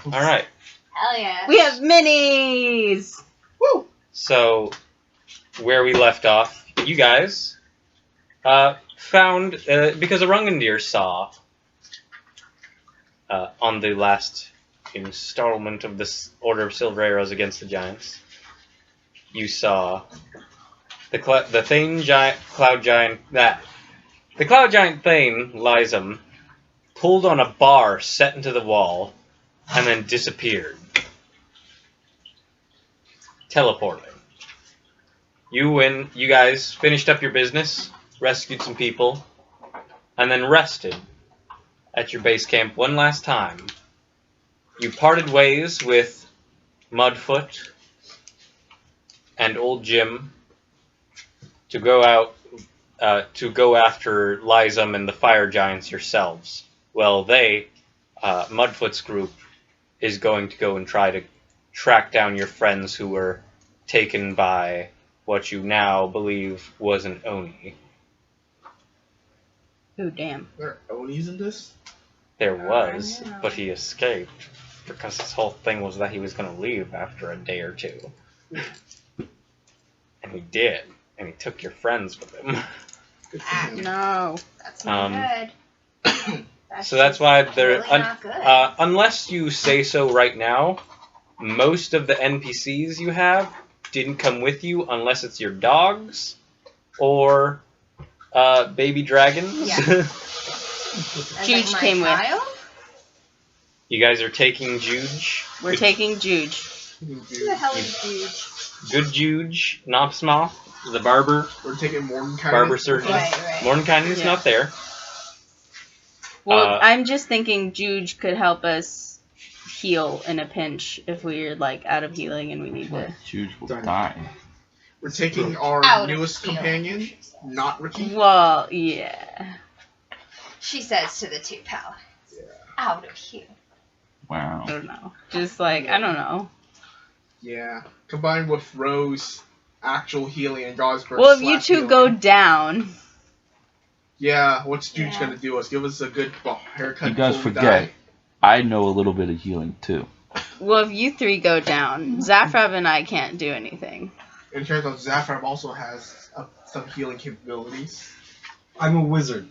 Alright. Hell yeah. We have minis! Woo! So, where we left off, you guys found, because a Rungandir saw on the last installment of this Order of Silver Arrows against the Giants, you saw the Cloud Giant Thane, Lysum, pulled on a bar set into the wall, and then disappeared. Teleporting. You guys finished up your business, rescued some people, and then rested at your base camp one last time. You parted ways with Mudfoot and Old Jim to go out to go after Lysum and the Fire Giants yourselves. Well, Mudfoot's group, is going to go and try to track down your friends who were taken by what you now believe was an Oni. Ooh, damn. There are Onis in this? There was, but he escaped because his whole thing was that he was going to leave after a day or two. And he did, and he took your friends with him. No. That's not good. So that's why really not good. unless you say so right now, most of the NPCs you have didn't come with you unless it's your dogs or baby dragons. Yeah. Juge came with. You guys are taking Juge. We're taking Juge. Who the hell is Juge? Good Juge, Nopsmoth, the barber. We're taking Mordenkainen. Barber surgeon. Right. Mordenkainen's not there. Well, I'm just thinking Juge could help us heal in a pinch if we're, like, out of healing and we need to... Juge will die. We're taking our Out of newest healing. companion, not Ricky. Well, yeah. She says to the two paladins. Yeah. Out of here. Wow. I don't know. Just, like, I don't know. Yeah. Combined with Rose, actual healing, and Gosberg. Well, if you two go down... Yeah, what's Juge Yeah. gonna do? Give us a good haircut. You guys before we forget, die? I know a little bit of healing too. Well, if you three go down, Zafrav and I can't do anything. In terms of Zafram also has some healing capabilities. I'm a wizard.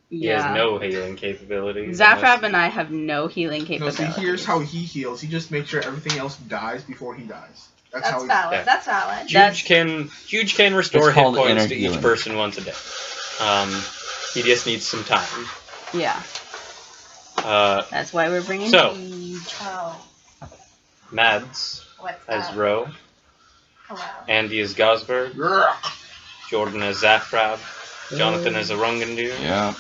He has no healing capabilities. Zafrav and I have no healing No, capabilities. see, here's how he heals. He just makes sure everything else dies before he dies. That's how That's he. valid. Yeah. That's valid. Juge can restore It's hit called points inner to each healing. person once a day. He just needs some time. Yeah, that's why we're bringing So- Juge. Oh, Mads what's as up? Ro, Hello. Andy as Gosberg, Jordan as Zafrab, Jonathan as Arungandir, Yeah.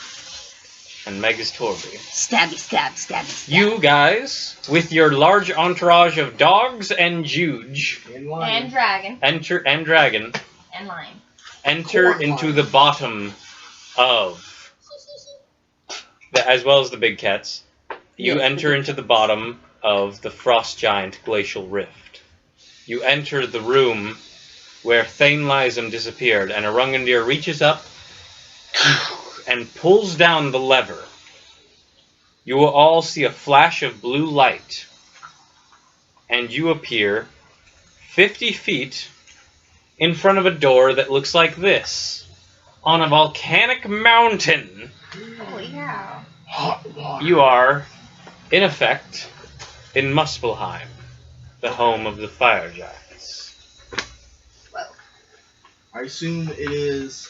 and Meg as Torby. Stabby, stab, stabby, stab. You guys, with your large entourage of dogs and Juge, In line. And dragon. enter into Corn into line. the bottom of, as well as the big cats, you Yes, enter into the bottom of the Frost Giant Glacial Rift. You enter the room where Thane Lysum disappeared, and Arungandir reaches up and pulls down the lever. You will all see a flash of blue light, and you appear 50 feet in front of a door that looks like this, on a volcanic mountain. Holy cow. Hot water. You are, in effect, in Muspelheim, the home of the Fire Giants. Whoa. I assume it is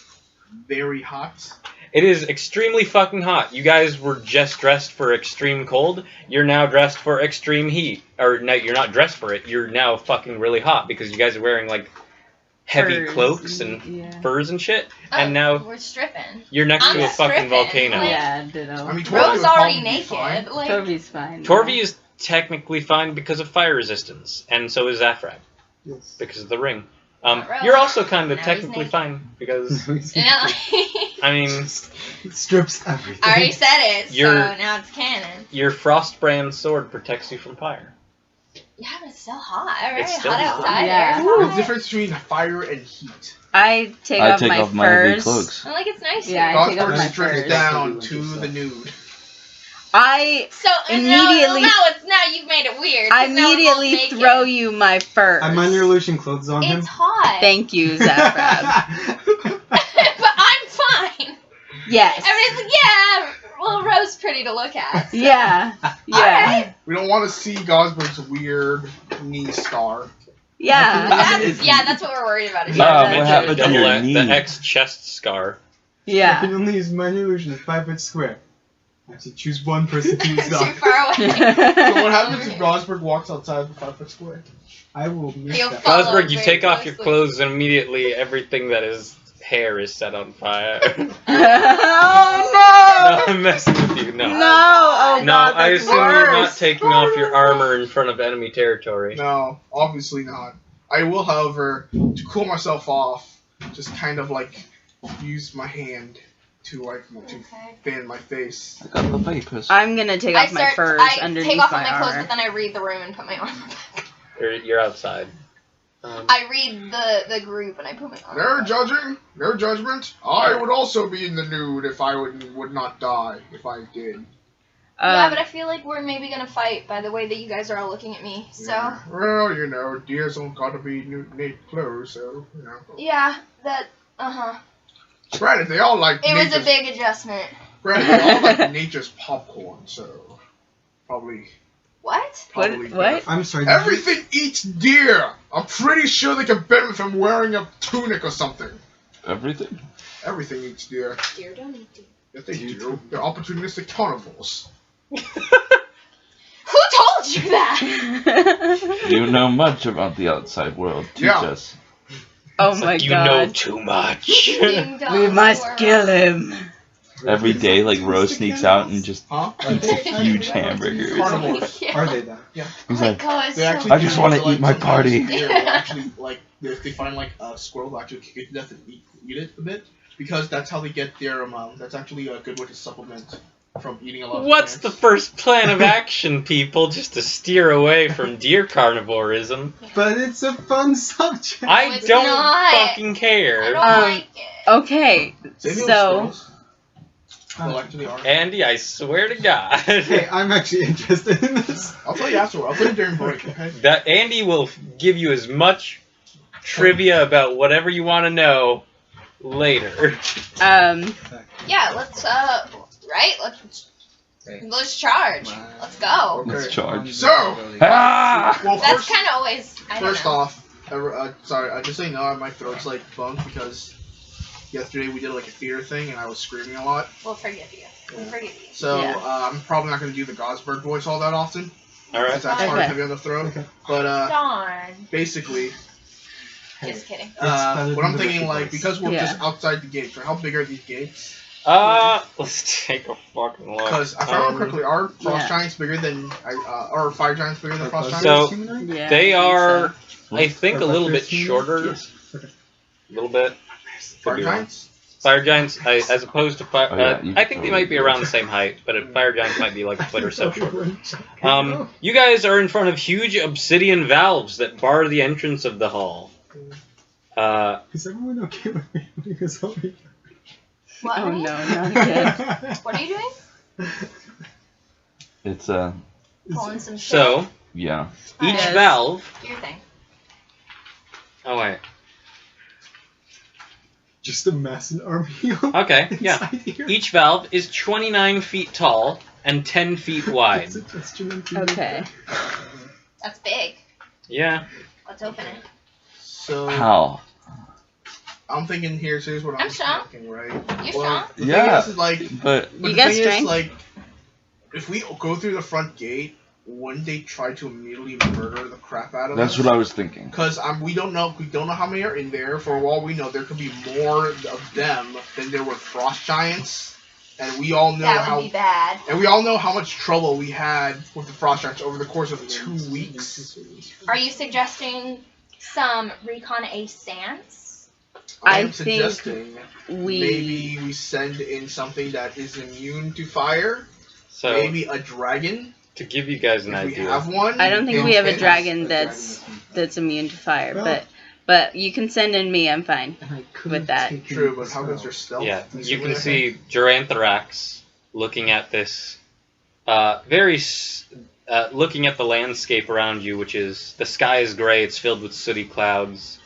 very hot. It is extremely fucking hot. You guys were just dressed for extreme cold. You're now dressed for extreme heat. Or, no, you're not dressed for it. You're now fucking really hot because you guys are wearing, like, heavy Furs cloaks and yeah. furs and shit. Oh, And now we're stripping. you're next I'm to a fucking stripping, volcano. like- Yeah, ditto. I mean, Torby Ro's would already probably be fine. naked. Like, Toby's fine. Torvi is technically fine because of fire resistance, and so is Zafrag Yes. because of the ring. Not really. You're also kind of Now he's technically naked. fine because, no. I mean, It strips everything. I already said it, so You're- now it's canon. your Frostbrand sword protects you from fire. Yeah, but it's still hot. Alright, It's still hot hot. outside. Yeah. Air's The hot. difference between fire and heat. I take I off take my off my heavy furs. clothes. I'm like, it's nice Yeah, here. I take off Gosberg my strips furs. down to the nude. I So Immediately- now it's now you've made it I 'cause now we're both immediately naked. throw you my furs. I'm under illusion clothes on him. It's hot. Thank you, Zaprab. But I'm fine. Yes. Everybody's like, yeah, well, Rose pretty to look at. So. Yeah. Yeah. Alright. We don't want to see Gosberg's weird knee scar. Yeah. That's what we're worried about. Is Ah, that what Mention happened to double your X- knee? The X chest scar. I Yeah. can only use minor illusion at 5 foot square. I have to choose one person to use too that. far away. So what happens if Gosberg walks outside the 5 foot square? I will make He'll that. follow Gosberg, you very take off your closely. clothes and immediately everything that is hair is set on fire. Oh No, I'm messing with you. no! No. Oh No, god, I that's assume you're not worse. taking off your armor in front of enemy territory. No, obviously not. I will, however, to cool myself off, just kind of like use my hand to like to Okay. fan my face. I got the vapors. I'm gonna take off my furs I underneath take off all my my clothes, armor. but then I read the room and put my armor back. You're outside. I read the group and I put my armor No back. judging, no judgment. I would also be in the nude if I would not die if I did. Yeah, but I feel like we're maybe gonna fight by the way that you guys are all looking at me. So Yeah. Well, you know, deers don't gotta be nude clothes, so you know. yeah, that Granted, they all like it was a nature's. big adjustment. Granted, they all like nature's popcorn, so probably. What? Probably What? I'm sorry. did you- Everything eats deer. I'm pretty sure they can benefit from wearing a tunic or something. Everything? Everything eats deer. Dear, don't eat deer. Yes, they do. They're opportunistic carnivores. Who told you that? You know much about the outside world. Teach Yeah. us. Oh It's my like, you know god. too much. Ding dong, We must squirrel. kill him. Every day, like, Rose sneaks out and just Huh? eats a huge hamburger. Carnivores. Yeah. Are they that? He's Oh my like, god, They so actually. I just do wanna also, eat my sometimes party. Deer will actually like if they find like a squirrel, they'll actually kick it to death and eat it a bit because that's how they get their That's actually a good way to supplement from eating a lot. What's of the plants. first plan of action, people, just to steer away from deer carnivorism? But it's a fun subject. I it's don't not. fucking I care. don't like it. Okay, Save those so squirrels. Well, actually, are. Andy, I swear to God. Hey, I'm actually interested in this. I'll tell you afterward. I'll tell you during break. Okay. That Andy will give you as much trivia about whatever you want to know later. Yeah, let's let's charge. Let's go. Okay. let's charge. So, Ah! well, That's first, kind of always. I don't first know. off, sorry, just so you know, my throat's like bummed because yesterday we did like a theater thing and I was screaming a lot. We'll forgive you. We'll forgive you. So Yeah. I'm probably not going to do the Gosberg voice all that often. Alright. Because that's hard Okay. heavy on the throat. Okay. But Darn. basically, Just kidding. better what than I'm the thinking, Ricky like, voice. because we're Yeah. just outside the gates, right? How big are these gates? Let's take a fucking look. Because if I remember correctly, are frost yeah. giants bigger than, or fire giants bigger than frost So- giants? yeah, They I think are, so. I think, a little bit shorter. Yes. Okay. A little bit. Fire Could be wrong. giants? Fire giants, as opposed to fire, Oh, yeah, you I think they totally might be do. around the same height, but fire giants might be like a foot or so shorter. You guys are in front of huge obsidian valves that bar the entrance of the hall. Is everyone okay with me? Because I'll be- What? Oh no, not again. What are you doing? It's, Pulling some shit. So, yeah. each Yes. valve... Do your thing. Oh, wait. Just amass an army. Okay, yeah. inside here. Each valve is 29 feet tall and 10 feet wide. Suggestion on TV. Okay. That's big. Yeah. Let's open it. So, How? I'm thinking here, so here's what I'm I'm strong. thinking, right? You Well, strong? the thing Yeah. is, like, But but You the got thing strength? is, like, if we go through the front gate, wouldn't they try to immediately murder the crap out of us? that's what I was thinking. Because we don't know how many are in there. For all we know, there could be more of them than there were frost giants, and we all know That would be bad. and we all know how much trouble we had with the frost giants over the course of 2 weeks. Are you suggesting some recon stance? I I am think suggesting maybe we send in something that is immune to fire. So, Maybe a dragon, to give you guys an if we idea. have one. I don't think in we have a case. dragon that's immune to fire, Well- but you can send in me. I'm fine. And I couldn't With that. take True, any but how good's your spell. stealth? Yeah, you can Recently, I see Duranthrax looking at this very looking at the landscape around you, which is the sky is gray. It's filled with sooty clouds.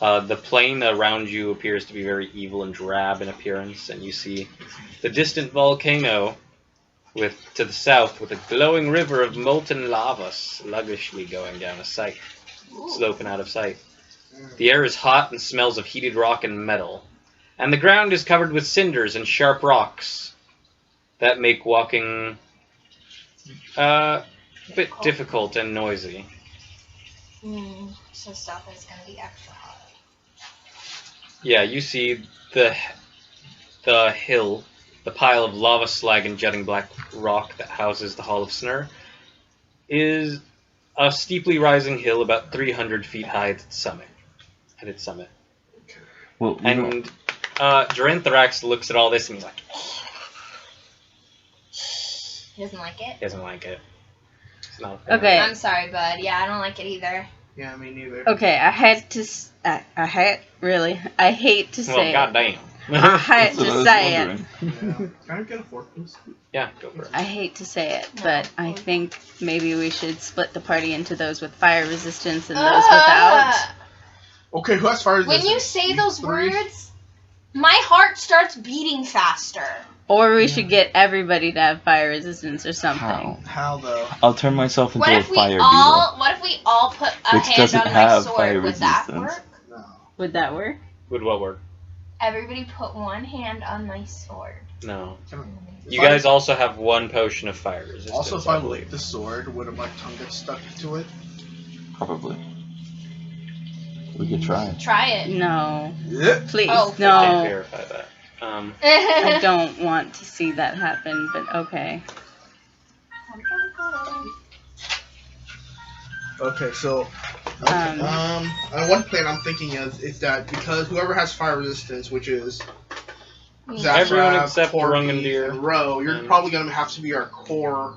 The plain around you appears to be very evil and drab in appearance, and you see the distant volcano to the south with a glowing river of molten lava sluggishly going down a sight, sloping out of sight. The air is hot and smells of heated rock and metal, and the ground is covered with cinders and sharp rocks that make walking a bit difficult and noisy. So stuff is gonna be extra hot. Yeah, you see the hill, the pile of lava slag and jutting black rock that houses the Hall of Snurre, is a steeply rising hill about 300 feet high at its summit. Well, And Duranthrax looks at all this and he's like, He doesn't like it? he doesn't like it. It's not Okay. I'm sorry, bud. Yeah, I don't like it either. Yeah, me neither. Okay, I hate to say Well, it. goddamn. I hate that's what I to was say it. wondering. Yeah. Can I get a fork, please? Yeah, go for it. I hate to say it, but I think maybe we should split the party into those with fire resistance and those without. Okay, who has fire When you resistance? say These those three? words, my heart starts beating faster. Or we should get everybody to have fire resistance or something. How? How though? I'll turn myself into What a if we fire all? What if we all put a Which hand doesn't on my have sword? fire Would that resistance. work? No. Would that work? Would what work? Everybody put one hand on my sword. No. If You I- guys also have one potion of fire resistance. Also, if I believe. lick the sword, would my tongue get stuck to it? beetle? Probably. We could try. Try it. No. Yeah. Please, Oh, I can't no. verify that. I don't want to see that happen, but okay. Okay, so and one thing I'm thinking is that because whoever has fire resistance, which is Zafra, Everyone except Corby, Rungandir. and Ro, you're And- probably gonna have to be our core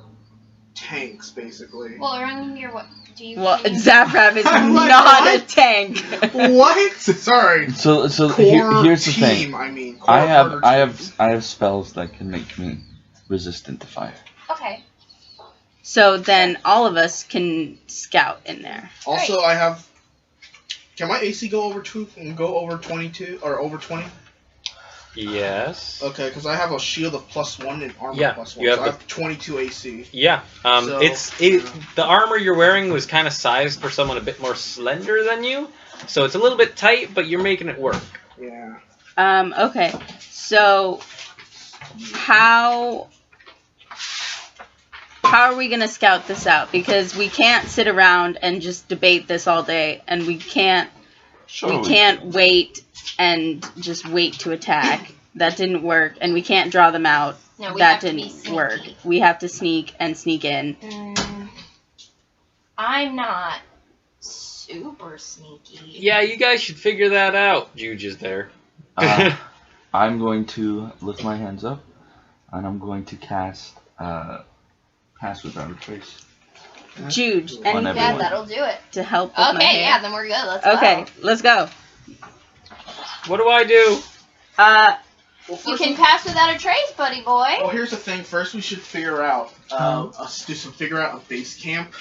tanks, basically. Well, Rungandir, what do you? Well, can you- Zaprab is I'm like, not a what? tank. What? Sorry. So Core here's the team, thing. I mean. Core I murder team. have spells that can make me resistant to fire. Okay. So then all of us can scout in there. Also, I have. Can my AC go over 22 or over 20? Yes. Okay, because I have a shield of +1 and armor Yeah, +1. you have so I the- have 22 AC. Yeah. So, The armor you're wearing was kind of sized for someone a bit more slender than you, so it's a little bit tight, but you're making it work. Yeah. Okay. So how are we gonna scout this out? Because we can't sit around and just debate this all day, and we can't wait and just wait to attack. That didn't work, and we can't draw them out. No, we That have to be didn't sneaky. work. We have to sneak in. I'm not super sneaky. Yeah, you guys should figure that out. Juge is there. I'm going to lift my hands up, and I'm going to cast Pass Without a Trace. Juge, On anything Yeah, everyone. that'll do it. to help with my Okay, hair? yeah, then we're good. Let's go. Okay, let's go. What do I do? Well, You first can pass without a trace, buddy boy. Well, here's the thing. First, we should figure out figure out a base camp.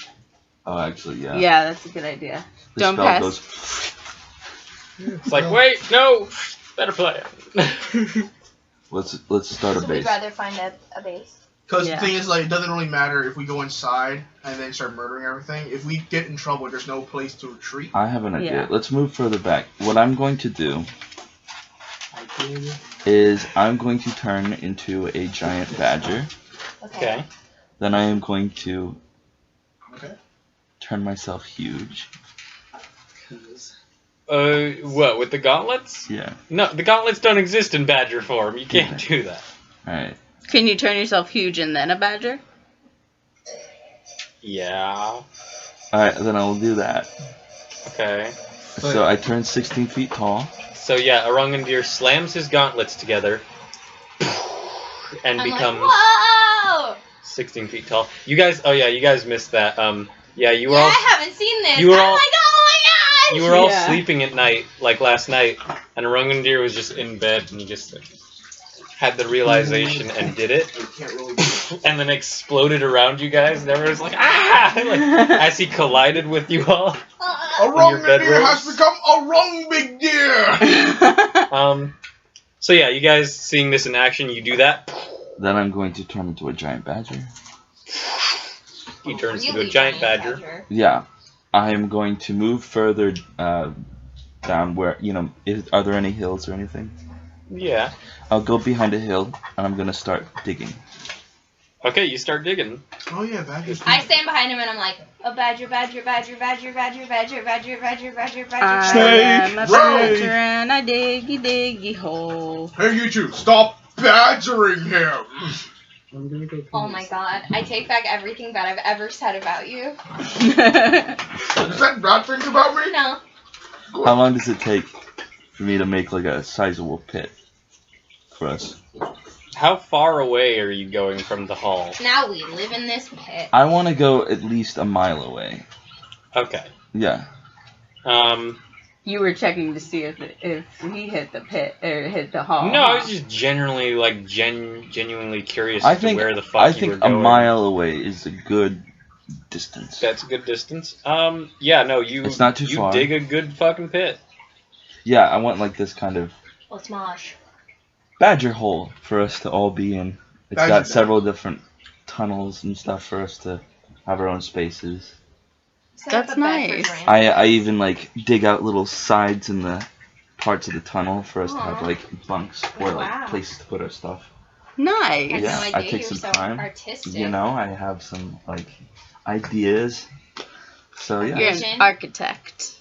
Oh, actually, yeah. Yeah, that's a good idea. The Don't spell pass. goes. It's like, wait, no, better plan. Let's start a So we'd base. rather find a base. Because Yeah. the thing is, like, it doesn't really matter if we go inside and then start murdering everything. If we get in trouble, there's no place to retreat. I have an idea. Yeah. Let's move further back. What I'm going to do is I'm going to turn into a giant badger. Okay. Then I am going to Okay. turn myself huge. What, with the gauntlets? Yeah. No, the gauntlets don't exist in badger form. You can't do that. Alright. Can you turn yourself huge and then a badger? Yeah. Alright, then I will do that. Okay. So I turn 16 feet tall. So yeah, Arangandir slams his gauntlets together and I'm becomes like, whoa! 16 feet tall. You guys, oh yeah, you guys missed that. Yeah, you were Yeah, all I haven't seen this. you were I'm all- like, oh my gosh! you were all Yeah. sleeping at night, like last night, and Arangandir was just in bed and he just like, had the realization and did it. We can't really do and then exploded around you guys, and everyone's like, ah! Like, as he collided with you all. A wrong big deer has become a wrong big deer! So yeah, you guys seeing this in action, you do that. Then I'm going to turn into a giant badger. He turns into a Really giant badger. Yeah. I am going to move further down where, are there any hills or anything? Yeah. I'll go behind a hill, and I'm going to start digging. Okay, you start digging. Oh yeah, badgers. I stand behind him and I'm like, a badger, badger, badger, badger, badger, badger, badger, badger, badger, I badger. am a Snake! badger and I diggy diggy hole. Hey, you two, stop badgering him! I'm gonna go. Oh my god, I take back everything bad I've ever said about you. You said bad things about me? No. How long does it take for me to make like a sizable pit for us? How far away are you going from the hall? Now we live in this pit. I want to go at least a mile away. Okay. Yeah. You were checking to see if he hit the pit or hit the hall. No, I was just generally like genuinely curious I as think to where the fuck you were a going. mile away is a good distance. That's a good distance. Yeah, no, you. It's not too you far. dig a good fucking pit. Yeah, I want like this kind of Let's mosh. badger hole for us to all be in. It's Badger got den. several different tunnels and stuff for us to have our own spaces. That's nice. I even like dig out little sides in the parts of the tunnel for us to have Aw. like bunks or like Wow. places to put our stuff. I Nice. had Yeah, no I idea take you some were so time. artistic. I have some like ideas. So yeah. You're Vision. an architect.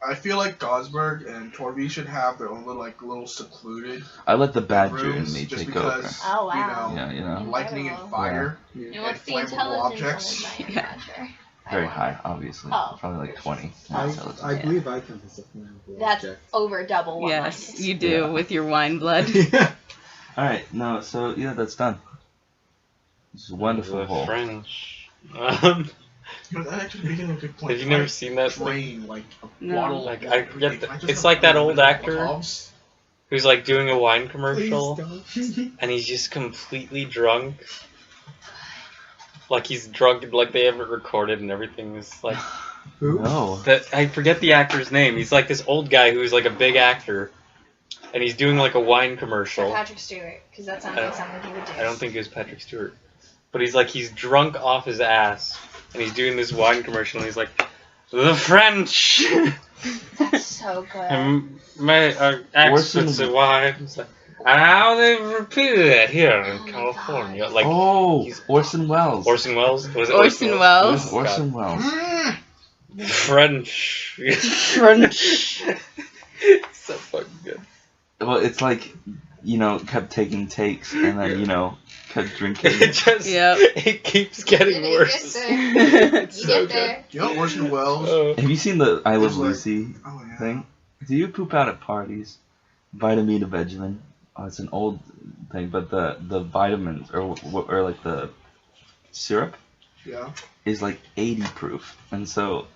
I feel like Gosberg and Torby should have their own little secluded I let the badger in rooms me just take over. because, Oh, wow. Yeah, you know, lightning and fire You know and what's the flammable intelligence objects. of a giant Yeah. badger? Very high, obviously. Oh. Probably like 20. I believe I can possess a flammable That's object. over double what mine Yes, is. you do Yeah. with your wine blood. Alright, no, so yeah, that's done. It's a wonderful The hole. French. You know, that actually making a good point. Have you never seen that thing? Drain like a No. bottle. Like, of I water. forget Can the- just it's have like that a old little actor. Molotovs? Who's like doing a wine Please commercial, don't. and he's just completely drunk. Like he's drunk, like they haven't recorded, and everything is like. Who? No. That I forget the actor's name. He's like this old guy who's like a big actor, and he's doing like a wine Or commercial. Patrick Stewart, because that sounds like something he would do. I don't think it was Patrick Stewart, but he's drunk off his ass, and he's doing this wine commercial, and he's like, "The French, That's so good. and my experts in wines, and how they repeated it here in Oh my California." Like Oh, he's- Orson Welles. Orson Welles. Was it Orson It Welles. was Orson Welles. Mm. French. French. So fucking good. Well, it's like, kept taking takes and then, kept drinking. It just Yep. it keeps getting You worse. get there. You So get there. You know Orson Welles? Oh. Have you seen the I Love There's like- Lucy Oh yeah. thing? Do you poop out at parties? Vitamina Benjamin. Oh, it's an old thing, but the vitamins or like the syrup Yeah. is like 80 proof, and so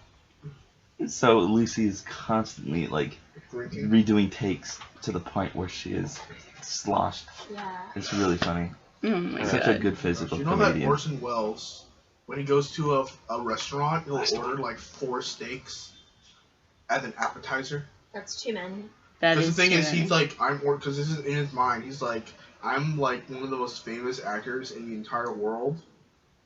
Lucy is constantly like Drinking. redoing takes to the point where she is sloshed. Yeah. It's really funny. Oh my Such a god. good physical You know that comedian. Orson Welles, when he goes to a restaurant, he'll order like 4 steaks as an appetizer. That's too many. That Because is the thing is, true. he's like, because this is in his mind, he's like, I'm like one of the most famous actors in the entire world,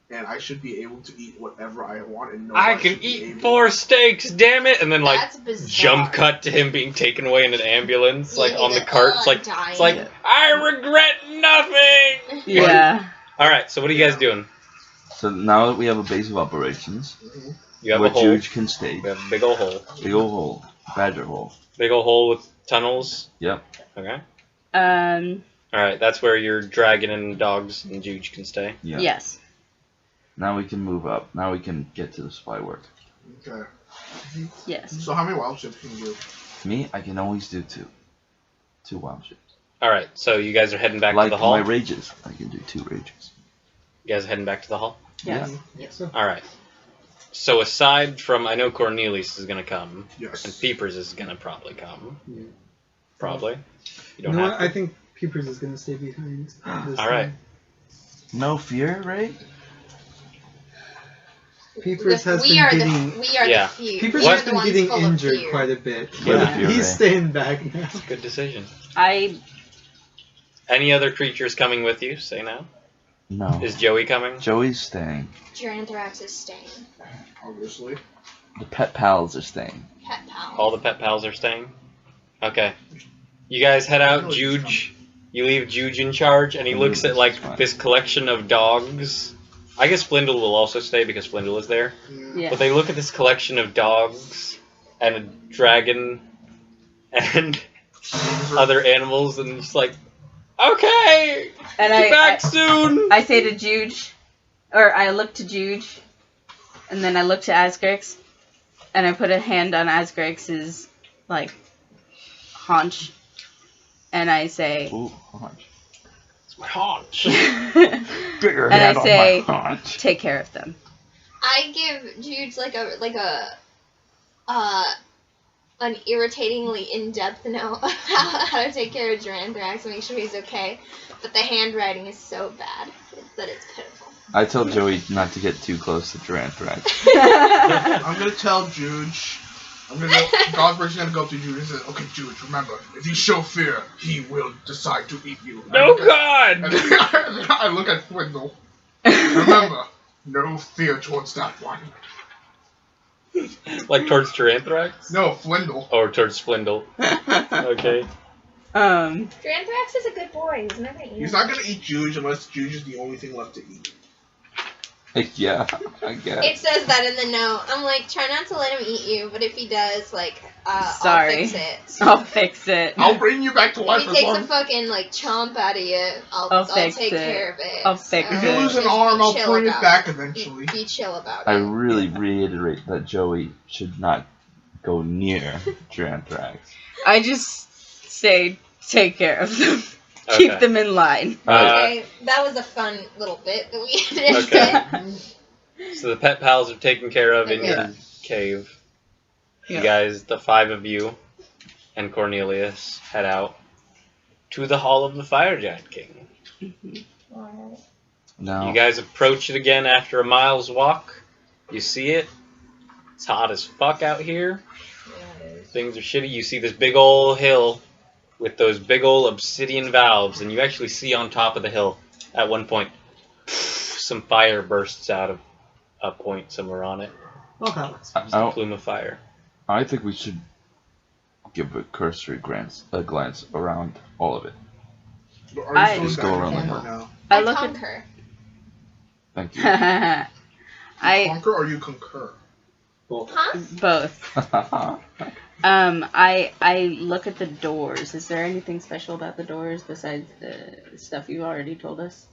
and I should be able to eat whatever I want, and nobody I can should be eat able- 4 steaks, damn it! And then like That's bizarre. jump cut to him being taken away in an ambulance, like on the cart. It's like dying. I regret nothing. Yeah. All right, so what are you guys doing? So now that we have a base of operations, Mhm. You have where a hole. Juge can stay, We have a big old hole. big old hole, badger hole. Big old hole with tunnels. Yep. Okay. Um. All right, that's where your dragon and dogs and Juge can stay. Yeah. Yes. Now we can move up. Now we can get to the spy work. Okay. Yes. So how many wild ships can you do? Me, I can always do 2. 2 wild ships. All right, so you guys are heading back Like to the hall. my rages, I can do 2 rages. You guys are heading back to the hall. Yes. So, All right. So aside from, I know Cornelius is gonna come, and Yes. Peepers is gonna probably come. Yeah. Probably. You you don't know have what? to. I think Peepers is gonna stay behind. This All right. time. No fear, right? Peepers has we been are getting. we are Yeah. the few. Peepers We are has the been ones getting full of injured fear. quite a bit. Yeah. But he's staying back now. Good decision. Any other creatures coming with you? Say now. No. Is Joey coming? Joey's staying. Duranthrax is staying. Obviously. The pet pals are staying. Pet pal. All the pet pals are staying? Okay. You guys head out. Juge. You leave Juge in charge, and he looks at, like, this collection of dogs. I guess Flindle will also stay because Flindle is there. Yeah. But they look at this collection of dogs and a dragon and other animals, and it's like, okay, And be back soon. I say to Juge, or I look to Juge, and then I look to Asgrix, and I put a hand on Asgrix's, like, haunch, and I say, Ooh, haunch. It's my haunch. Bigger And I hand say- on my haunch. take care of them. I give Jude an irritatingly in-depth note of how to take care of Duranthrax and make sure he's okay. But the handwriting is so bad that it's pitiful. I tell Joey not to get too close to Duranthrax. I'm gonna tell Juge. Gosberg's gonna go up to Juge and say, okay, Juge, remember, if you show fear, he will decide to eat you. No God! And I look at Swindle. Remember, no fear towards that one. Like towards Duranthrax? No, Flindle. Or towards Splindle. Okay. Duranthrax is a good boy. He's never eaten. He's not gonna eat Juge unless Juge is the only thing left to eat. Yeah, I guess. It says that in the note. I'm like, try not to let him eat you, but if he does, like, Sorry. I'll fix it. I'll fix it. I'll bring you back to If life he as takes a long. fucking, like, chomp out of you, I'll fix take it. care of it. I'll fix If it. you lose an just arm, be I'll chill bring it about back eventually. Be chill about I it. really reiterate that Joey should not go near Duranthrax. I just say, take care of them. Okay. Keep them in line. Okay, that was a fun little bit that we did. Okay. So the pet pals are taken care of in Okay. your cave. Yeah. You guys, the 5 of you, and Cornelius head out to the Hall of the Fire Giant King. No. You guys approach it again after a mile's walk. You see it. It's hot as fuck out here. Things are shitty. You see this big ol' hill with those big ol' obsidian valves, and you actually see on top of the hill at one point some fire bursts out of a point somewhere on it. Okay. Just a plume of fire. I think we should give a cursory glance around all of it. Are I- you Just still go in around Badger the Point hill. or no? I I look conquer. Thank you. at. I Conquer or you concur? Huh? both. I look at the doors. Is there anything special about the doors besides the stuff you've already told us?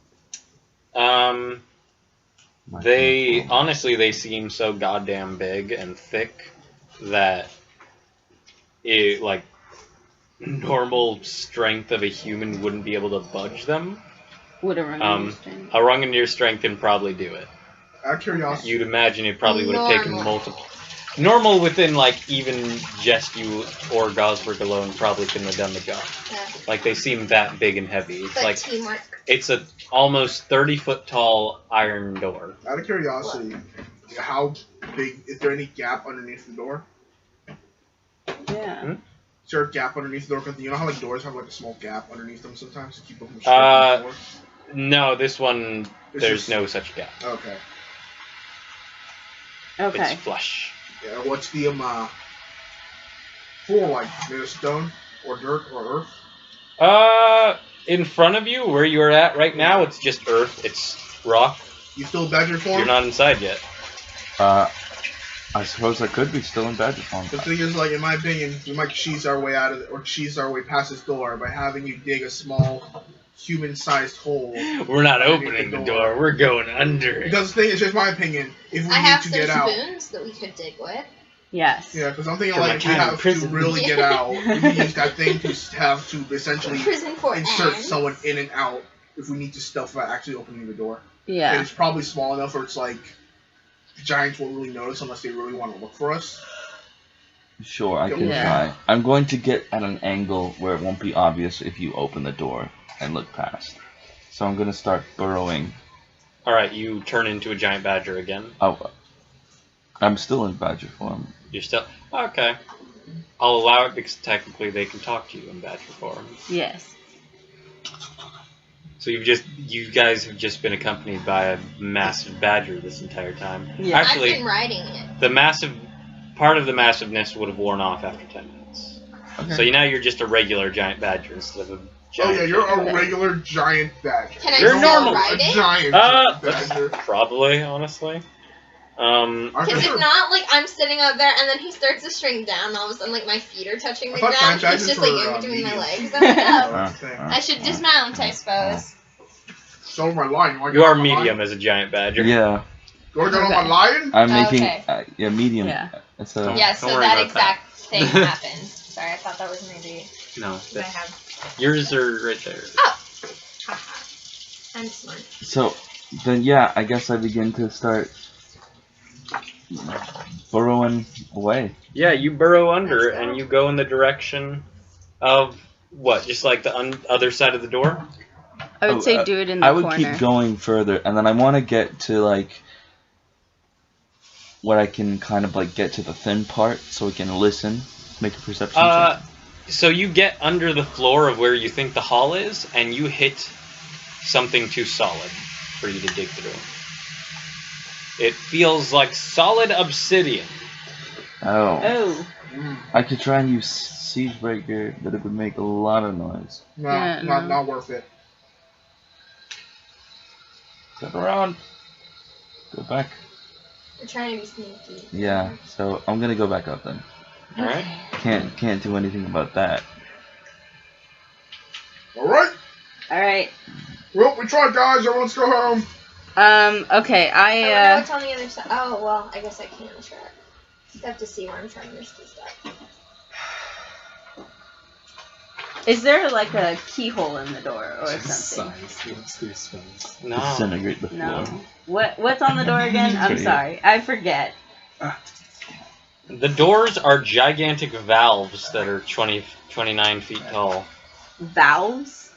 They honestly they seem so goddamn big and thick that it like normal strength of a human wouldn't be able to budge them. Would a run A rung in your strength can probably do it. Out of curiosity. You'd imagine it probably would have taken Normal. multiple. Normal within like even just you or Gosberg alone probably couldn't have done the job. Yeah. Like they seem that big and heavy. It's But like teamwork. it's a almost 30-foot tall iron door. Out of curiosity, how big is there any gap underneath the door? Yeah. Is there a gap underneath the door? Because you know how like doors have like a small gap underneath them sometimes to keep them from striking the floor? No, this one It's there's just- no such gap. Okay. Okay. It's flush. Yeah. What's the floor like? Made of stone or dirt or earth? In front of you, where you're at right now, it's just earth. It's rock. You still badger form? You're not inside yet. I suppose I could be still in badger form. The thing is, like, in my opinion, we might cheese our way out of it, or cheese our way past this door by having you dig a small, human-sized hole. We're not underneath opening the door. We're going under it. Because the thing is, just my opinion, if we I need have to some get out, spoons that we could dig with. Yes. yeah, because I'm thinking For my like if we time in have to prison. really get out, we can use that thing to have to essentially Prison for insert ants. someone in and out if we need to stealth about actually opening the door. And Yeah. it's probably small enough where it's like the giants won't really notice unless they really want to look for us. Sure, I can Yeah. try. I'm going to get at an angle where it won't be obvious if you open the door and look past. So I'm going to start burrowing Alright, you turn into a giant badger again. Oh, I'm still in badger form. You're still... Okay. I'll allow it because technically they can talk to you in badger form. Yes. So you guys have just been accompanied by a massive badger this entire time. Yeah. Actually, I've been riding it. the part of the massiveness would have worn off after 10 minutes. Okay. So now you're just a regular giant badger instead of a Oh giant. yeah, you're a regular giant badger. Can I You're still normal. ride A it? giant badger. Probably, honestly. Is it not like I'm sitting up there and then he starts to shrink down and all of a sudden like my feet are touching the I thought ground? giant He's just badgers like were, in between my medium. legs. I'm like, oh, I should Uh, dismount, I suppose. So my lion. You, want to You get are on my medium lion? as a giant badger. Yeah, You want to get on my Okay. lion? I'm making Okay. medium. Yeah. So Yeah, Don't so worry that about exact thing happened. Sorry, I thought that was maybe. No, I have. yours are right there. Haha. I'm smart. So then, yeah, I guess I begin to start burrowing away. Yeah, you burrow under Let's go. and you go in the direction of what? Just like the other side of the door? I would Oh, say do it in the I would corner. keep going further, and then I want to get to like where I can kind of like get to the thin part, so we can listen, make a perception check. So you get under the floor of where you think the hall is, and you hit something too solid for you to dig through. It feels like solid obsidian. Oh, Oh. I could try and use siege breaker, but it would make a lot of noise. No, Yeah, no. not worth it. Turn around. Go back. We're trying to be sneaky. Yeah, so I'm gonna go back up then. Alright? Can't do anything about that. All right. Alright. Well, we tried, guys. Everyone, let's go home. Okay, I wonder what's on the other side. Oh, well, I guess I can't try. You have to see where I'm trying to stick stuff. is there like a keyhole in the door or something? No. Disintegrate the floor. No. What's on the door again? I'm Pretty- sorry. I forget. The doors are gigantic valves that are 29 feet tall. Valves?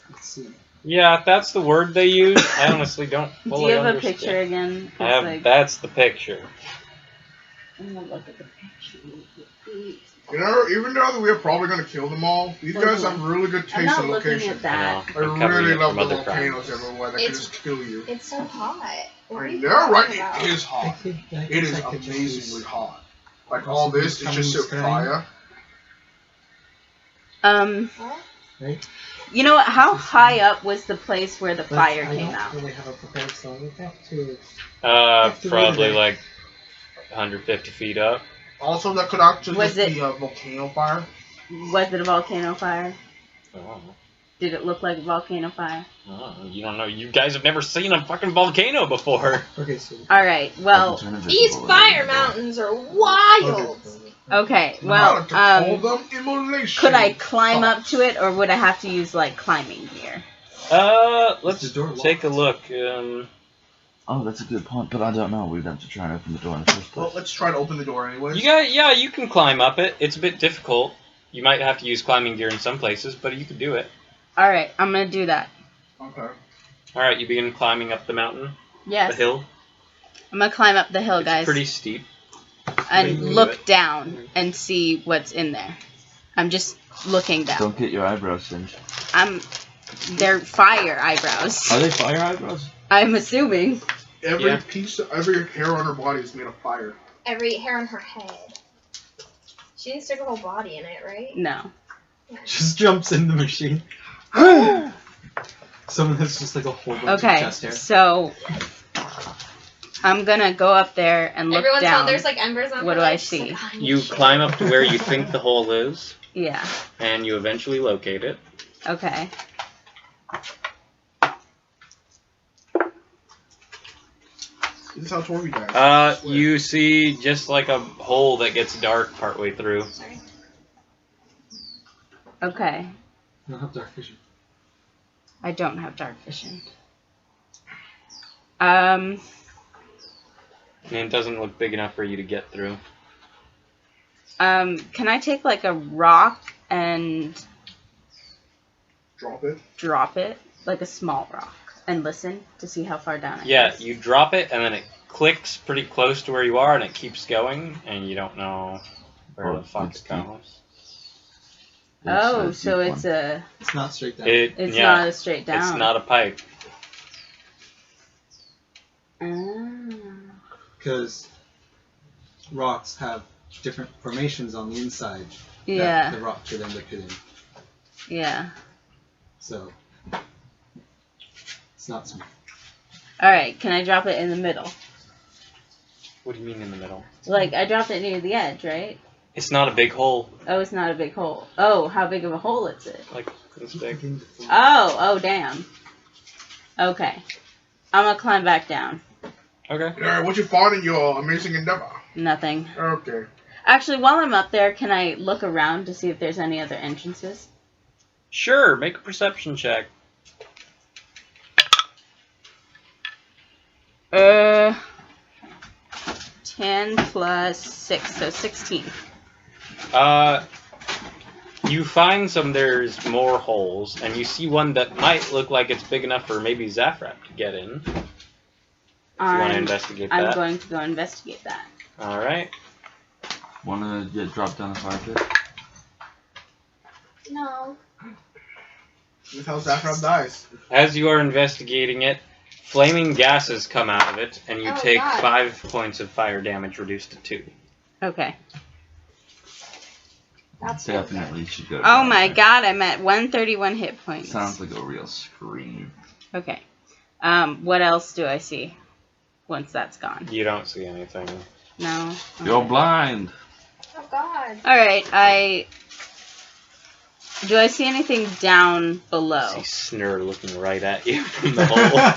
Yeah, if that's the word they use. I honestly don't Do fully you have a understand. picture again? 'Cause, I have, like, that's the picture. I'm gonna look at the picture. You know, even though we're probably gonna kill them all, these guys have really good I'm taste not in looking location. at that. I I'm covering really it love from the other volcanoes crimes. everywhere that can It's- just kill you. It's so hot. What are I you know, talking right? about? It is hot. It is amazingly hot. Like all this, it's just so fire. What? Right? You know what? How high up was the place where the fire I came don't out? really have a prepared song. We have to. Probably like 150 feet up. Also, that could actually Was just it- be a volcano fire. Was it a volcano fire? Oh, Did it look like a volcano fire? you don't know. You guys have never seen a fucking volcano before. Okay, so. Alright, well, These fire mountains are wild. okay, How well, to call them immolation. could I climb up to it, or would I have to use, like, climbing gear? Let's the door take a locked? look. Oh, that's a good point, but I don't know. We'd have to try and open the door in the first Well, place. let's try to open the door anyways. You can climb up it. It's a bit difficult. You might have to use climbing gear in some places, but you can do it. Alright, I'm gonna do that. Okay. Alright, you begin climbing up the mountain, Yes. the hill. I'm gonna climb up the hill, It's guys, pretty steep. and you can do look it. down and see what's in there. I'm just looking down. Don't get your eyebrows singed. They're fire eyebrows. Are they fire eyebrows? I'm assuming. Every Yeah. every hair on her body is made of fire. Every hair on her head. She didn't stick her whole body in it, right? No. Just jumps in the machine. Someone has just like a whole bunch of Okay, chest hair. so I'm gonna go up there and look Everyone's down. on. There's like embers on. What her do I legs, see? like, behind You your shit. climb up to where you think the hole is, Yeah. and you eventually locate it. Okay. This is how Torby dies. You see just like a hole that gets dark partway through. Sorry. Okay. I don't have dark vision. I don't have dark vision. And it doesn't look big enough for you to get through. Can I take like a rock and Drop it. drop it? Like a small rock. and listen to see how far down it Yeah, goes? you drop it, and then it clicks pretty close to where you are, and it keeps going, and you don't know where Oh, the fuck it's it goes. Oh, It's a so deep it's one. a. It's not straight down. It's yeah, not a straight down. It's not a pipe. Because rocks have different formations on the inside. Yeah. That the rock should end up hitting. Yeah. So it's not smooth. All right. Can I drop it in the middle? What do you mean in the middle? Like I dropped it near the edge, right? It's not a big hole. Oh, it's not a big hole. Oh, how big of a hole is it? Like this big. Oh, damn. Okay. I'm gonna climb back down. Okay. Alright, what you find in your amazing endeavor? Nothing. Okay. Actually, while I'm up there, can I look around to see if there's any other entrances? Sure, make a perception check. 10 plus 6, so 16. You find there's more holes, and you see one that might look like it's big enough for maybe Zafrap to get in. If you want to investigate that. I'm going to go investigate that. Alright. Wanna get dropped down a fire pit? No. This how Zafram dies. As you are investigating it, flaming gases come out of it, and you Oh, take God. 5 points of fire damage reduced to 2. Okay. That's Definitely should go. Oh down my there. god, I'm at 131 hit points. Sounds like a real scream. Okay. What else do I see once that's gone? You don't see anything. No? You're Okay. blind. Oh God. Alright, do I see anything down below? You see Snurre looking right at you from the hole.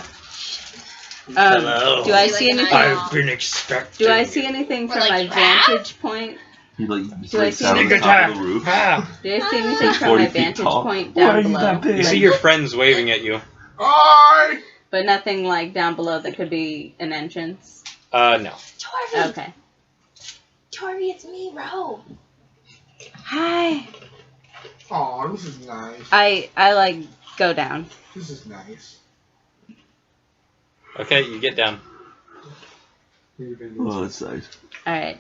Hello. Do I Like see an anything? eyeball. I've been expecting Do I see anything Or from like my crab? vantage point? He like Do I sleeps see out on Sneak the attack! top of the roof. Ah. Do I see anything from 40 my feet vantage tall. point Why down are you below? that big? You see your friends waving at you. Hi! But nothing like down below that could be an entrance? No. Torvi. Okay. Torvi, it's me, Ro. Hi. Aw, this is nice. I like go down. This is nice. Okay, you get down. Oh, that's nice. Alright.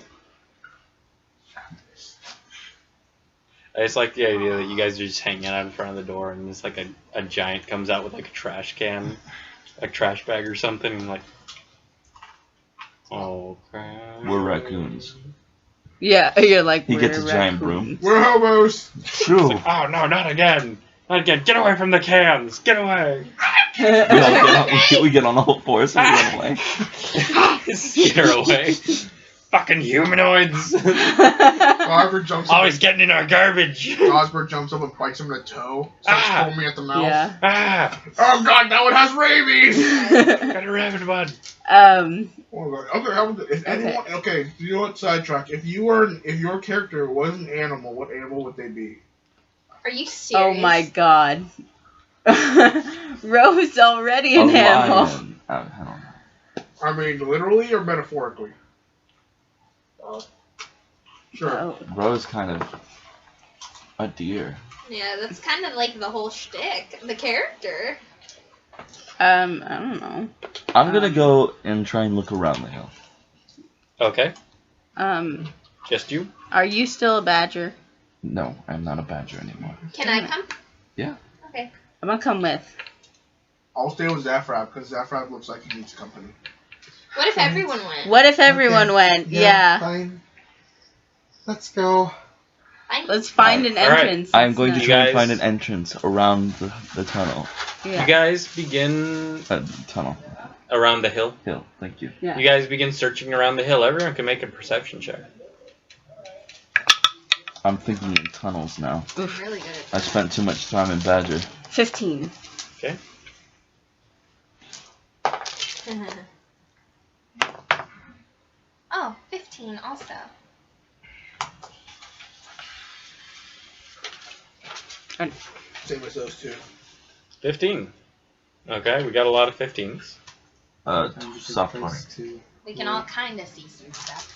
I just like the idea that you guys are just hanging out in front of the door, and it's like a giant comes out with like a trash can, a trash bag or something, and like, oh crap. We're raccoons. Yeah, you're like He gets a we're giant raccoons. We're hobos! True. It's like, oh no, not again! Not again! Get away from the cans! Get away! We get on all fours and we run away. Get away! Fucking humanoids! Harper jumps up. Always getting in our garbage! Osbert jumps up and bites him in the toe. Starts Ah. pulling me at the mouth. Yeah. Ah! Oh god, that one has rabies! Got a rabid one! Oh god. Okay, how about this? If anyone, okay, you know what? Sidetrack. If your character was an animal, what animal would they be? Are you serious? Oh my god. Rose already A an animal. lion. I don't know. I mean, literally or metaphorically? Both. Sure. Oh. Rose kind of a deer. Yeah, that's kind of like the whole shtick. The character. I don't know. I'm gonna go and try and look around the hill. Okay, Um, just you? are you still a badger? No, I'm not a badger anymore. Can I come? Yeah. Okay. I'm gonna come with. I'll stay with Zafrab because Zafrab looks like he needs company. What if everyone went? What if everyone Okay. went? Yeah. Fine. Let's go. Let's find an Alright. entrance. I'm going to It's try guys- and find an entrance around the tunnel. not- Yeah. You guys begin Tunnel. around the hill. Hill. Thank you. Yeah. You guys begin searching around the hill. Everyone can make a perception check. I'm thinking in tunnels now. Oof. Really good. I spent too much time in Badger. 15. Okay. Oh, 15 also. Same as those two. 15. Okay, we got a lot of 15s. Soft part. We can all kind of see some stuff.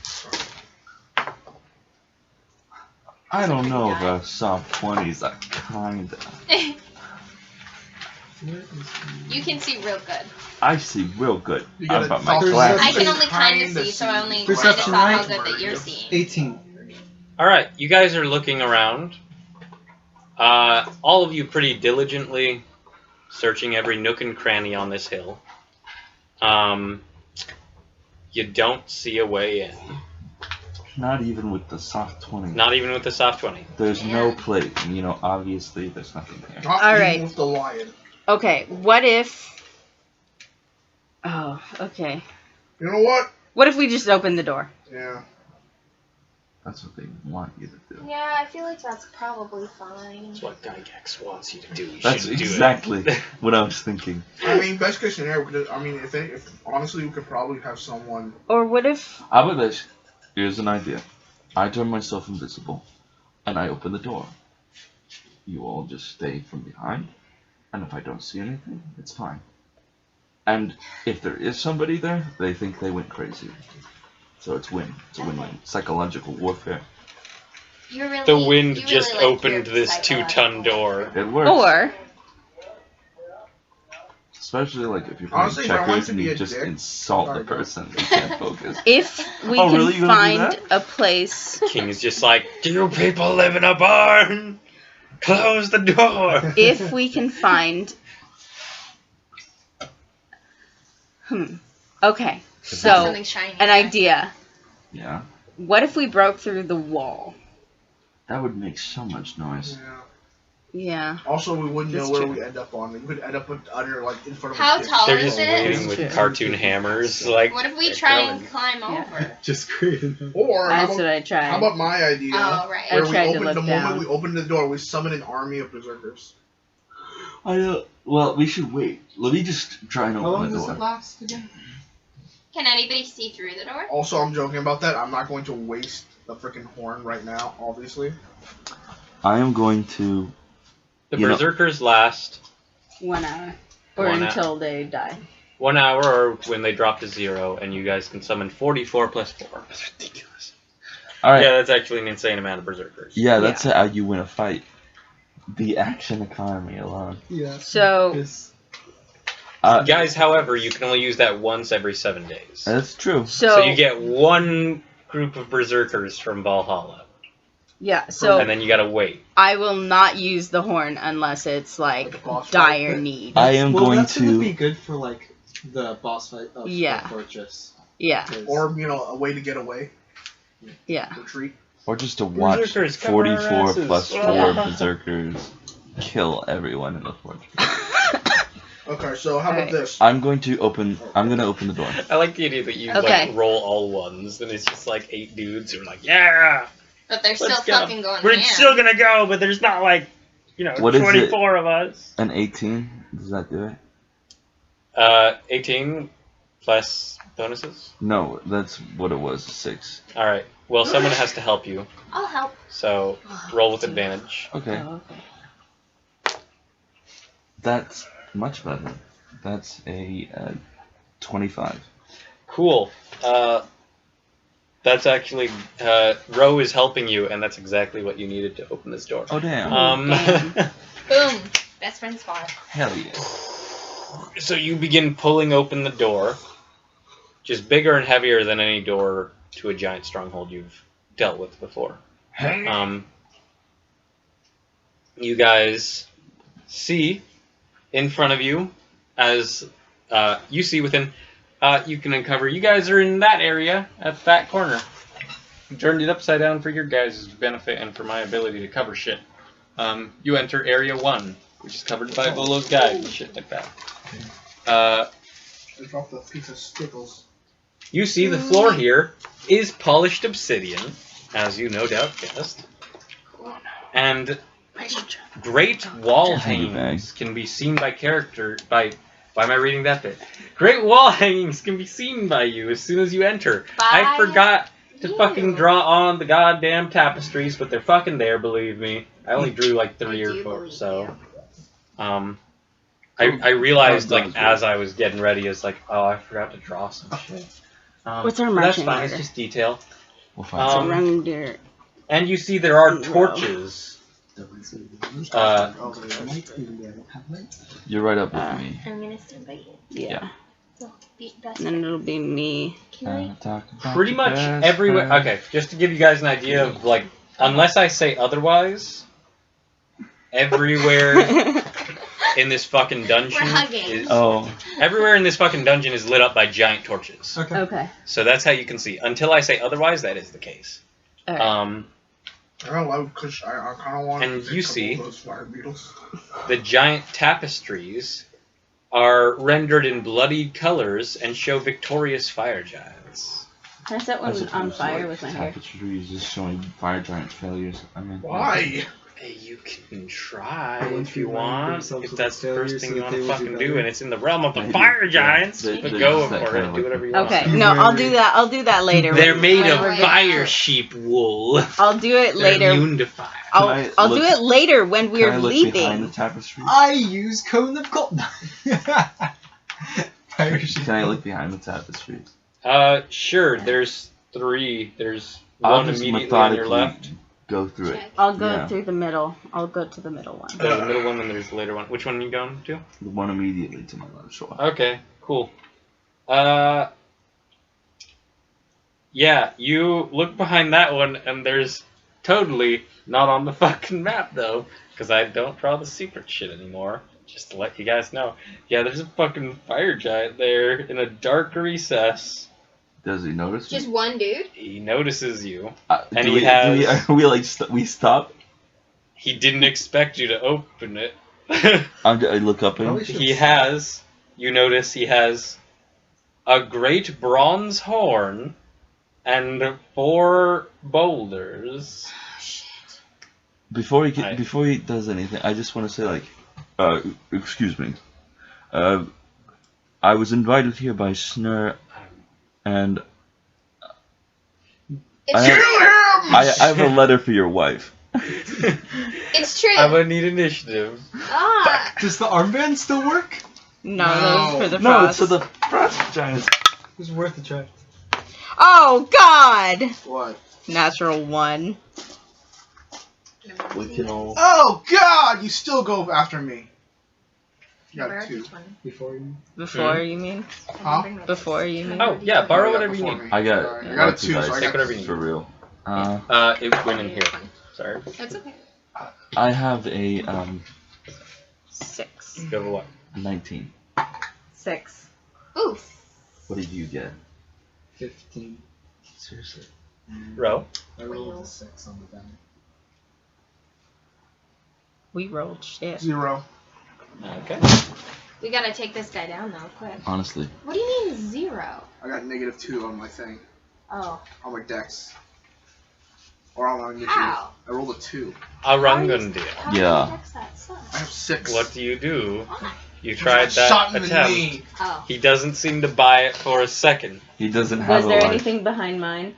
I don't know if a soft 20's a kinda. You can see real good. I see real good. You How gotta about my talk- glasses? I can only kind of Kinda see, so I only Perception, saw how right? good that you're seeing. 18. Alright, you guys are looking around. All of you pretty diligently searching every nook and cranny on this hill. You don't see a way in. Not even with the soft 20. Not even with the soft 20. There's no plate. And, you know, obviously there's nothing there. Not All even right. with the lion. Okay, what if... Oh, okay. You know what? What if we just open the door? Yeah. That's what they want you to do. Yeah, I feel like that's probably fine. That's what Gygax wants you to do. You That's should do exactly it. what I was thinking. I mean, best case scenario, if honestly, we could probably have someone. Or what if... How about this? Here's an idea. I turn myself invisible, and I open the door. You all just stay from behind, and if I don't see anything, it's fine. And if there is somebody there, they think they went crazy. So it's win. It's a win-win. Psychological warfare. You're really, The wind you really just like opened your this psychological 2-ton door. It works. Or... Especially like if you're playing Honestly, if I wanted checkers to and be you a just dick- insult Sorry, the go. person, you can't focus. If we Oh, can really? You gonna do find that? a place... King is just like, do you people live in a barn? Close the door. If we can find... Okay, so, Something shiny. an idea. Yeah. What if we broke through the wall? That would make so much noise. Yeah. Yeah. Also, we wouldn't That's know where true. we end up on. We could end up under like in front of. How a kid. tall They're is just it? waiting That's with true. cartoon hammers. Like, What if we they're try coming. and climb Yeah. over? Just created them. Or how That's about, what I tried. how about my idea? Oh, right. I Where we tried to open look the down. moment we open the door, we summon an army of berserkers. I know. Well, we should wait. Let me just try and How long open the does door. it last again? Can anybody see through the door? Also, I'm joking about that. I'm not going to waste the freaking horn right now, obviously. I am going to. The You know- berserkers last 1 hour. Or 1 hour. until they die. 1 hour or when they drop to 0, and you guys can summon 44 plus 4. That's ridiculous. All right. Yeah, that's actually an insane amount of berserkers. Yeah, that's how you win a fight. The action economy alone. Yeah. So- This- Guys, however, you can only use that once every 7 days. That's true. So you get one group of berserkers from Valhalla, Yeah, so and then you gotta wait. I will not use the horn unless it's like Like a boss dire fight. need. I am well, going that's gonna to. be good for like the boss fight of Yeah. the fortress. Yeah, 'Cause- Or, a way to get away. yeah. Retreat. Or just to watch Berserkers, cover our 44 asses. plus 4 berserkers kill everyone in the fortress. Okay, so how Alright. about this? I'm going to open the door. I like the idea that you Okay. like roll all ones, and it's just like 8 dudes who are like, yeah, But they're still let's go. fucking going We're ham. still gonna go, but there's not like, What is it? 24 of us. An 18? Does that do it? 18 plus bonuses. No, that's what it was. 6. All right. Well, someone has to help you, I'll help. so roll with advantage. Okay. Oh, okay. That's much better. That's a 25. Cool. That's actually Ro is helping you, and that's exactly what you needed to open this door. Oh damn. Damn. Boom. Best friend spot. Hell yeah. So you begin pulling open the door, just bigger and heavier than any door to a giant stronghold you've dealt with before. You guys see in front of you, as you see within, you can uncover. You guys are in that area at that corner. I turned it upside down for your guys' benefit and for my ability to cover shit. You enter Area 1, which is covered by Volo's guide and shit like that. I dropped a piece of stickles. You see the floor here is polished obsidian, as you no doubt guessed. And great wall hangings can be seen by why am I reading that bit? Great wall hangings can be seen by you as soon as you enter. I forgot to fucking draw on the goddamn tapestries, but they're fucking there, believe me. I only drew like 3 or 4, so. I realized, like, as I was getting ready, it's like, oh, I forgot to draw some shit. What's our but that's marching fine, it's order? just detail. We'll find Surrender. And you see there are torches You're right up with me. I'm gonna stand by you. Yeah. So, be best And then it'll be me. Can Pretty much everywhere. Okay, just to give you guys an idea of like, unless I say otherwise, everywhere in this fucking dungeon We're hugging. is Oh, everywhere in this fucking dungeon is lit up by giant torches. Okay. Okay. So that's how you can see. Until I say otherwise, that is the case. All right. I don't know, because I kind of want And to you pick up see- all those fire beetles. The giant tapestries are rendered in bloodied colors and show victorious fire giants. Can I set one on fire with my hair? Tapestry is just showing fire giant failures. I mean, Why? Hey, you can try I want if to you remind want, themselves if of that's the the first failures thing so you that want they to will do fucking do, better. and it's in the realm of the Maybe, fire yeah. giants. They- But they go just that for kind it, of do like- whatever you want. Okay. No, I'll do that. I'll do that later. They're when- made when of we're fire getting- sheep wool. I'll do it They're later. immune to fire. Can I'll I do look- it later when Can we're I look behind the leaving. tapestry? I use cone of cotton. Fire sheep. Can I look behind the tapestry? Sure. There's 3. There's I'll one just immediately on your methodically left. go through it. check. I'll go Yeah. through the middle. I'll go to the middle one. There's the middle one and there's the later one. Which one are you going to? The one immediately to my left. Sure. Okay, cool. Yeah, you look behind that one, and there's totally not on the fucking map though, because I don't draw the secret shit anymore. Just to let you guys know. Yeah, there's a fucking fire giant there in a dark recess. Does he notice Just me? one dude? He notices you. And he we, has- we like we stop. He didn't expect you to open it. I look up at him. Probably should- He has, you notice he has a great bronze horn and 4 boulders. Before he Right. before he does anything, I just want to say like, excuse me. I was invited here by Snurre, and It's I true! I have a letter for your wife. It's true! I'm gonna need initiative. Ah! Does the armband still work? No, No. those for the No, it's frost. for the frost giants. It was worth a try. Oh God! What? Natural 1. We can all. Oh God! You still go after me. You got 2. Before you. Before you mean? Huh? Before you mean? Oh, yeah, borrow whatever you Before need. me. I got. Sorry. I got a 2, so I Take got whatever you need. For real. It went in here. Sorry. That's okay. I have a 6. You have a what? 19. 6. Ooh. What did you get? 15. Seriously. Row. I rolled a 6 on the die. We rolled shit. 0. Okay. We gotta take this guy down though, quick. Honestly. What do you mean 0? I got -2 on my thing. Oh. On my dex. Or on my initiative. How? I rolled a 2. Arangundia. How Yeah. do you dex that suck? I have 6. What do you do? Why? You tried that Shot in the attempt. knee. Oh. He doesn't seem to buy it for a second. He doesn't have Was a there life. anything behind mine?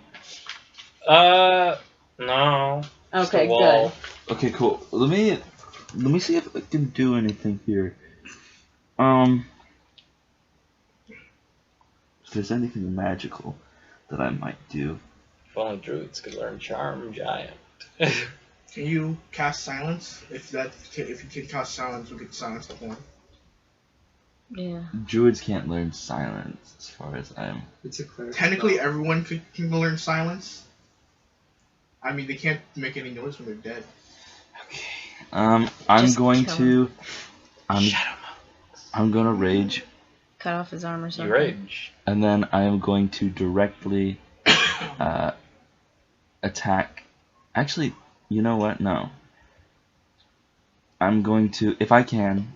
No. Just a Okay, wall. good. Okay, cool. Let me see if I can do anything here. If there's anything magical that I might do. If only druids could learn Charm Giant. Can you cast silence? If you can cast silence, we could silence the horn. Yeah. Druids can't learn silence, as far as I'm. It's a cleric. Technically, everyone can learn silence. I mean, they can't make any noise when they're dead. Okay. I'm Just going kill to. Shadow I'm gonna rage, Cut off his arm or You something. rage. and then I am going to directly attack. Actually, you know what? No. I'm going to, if I can.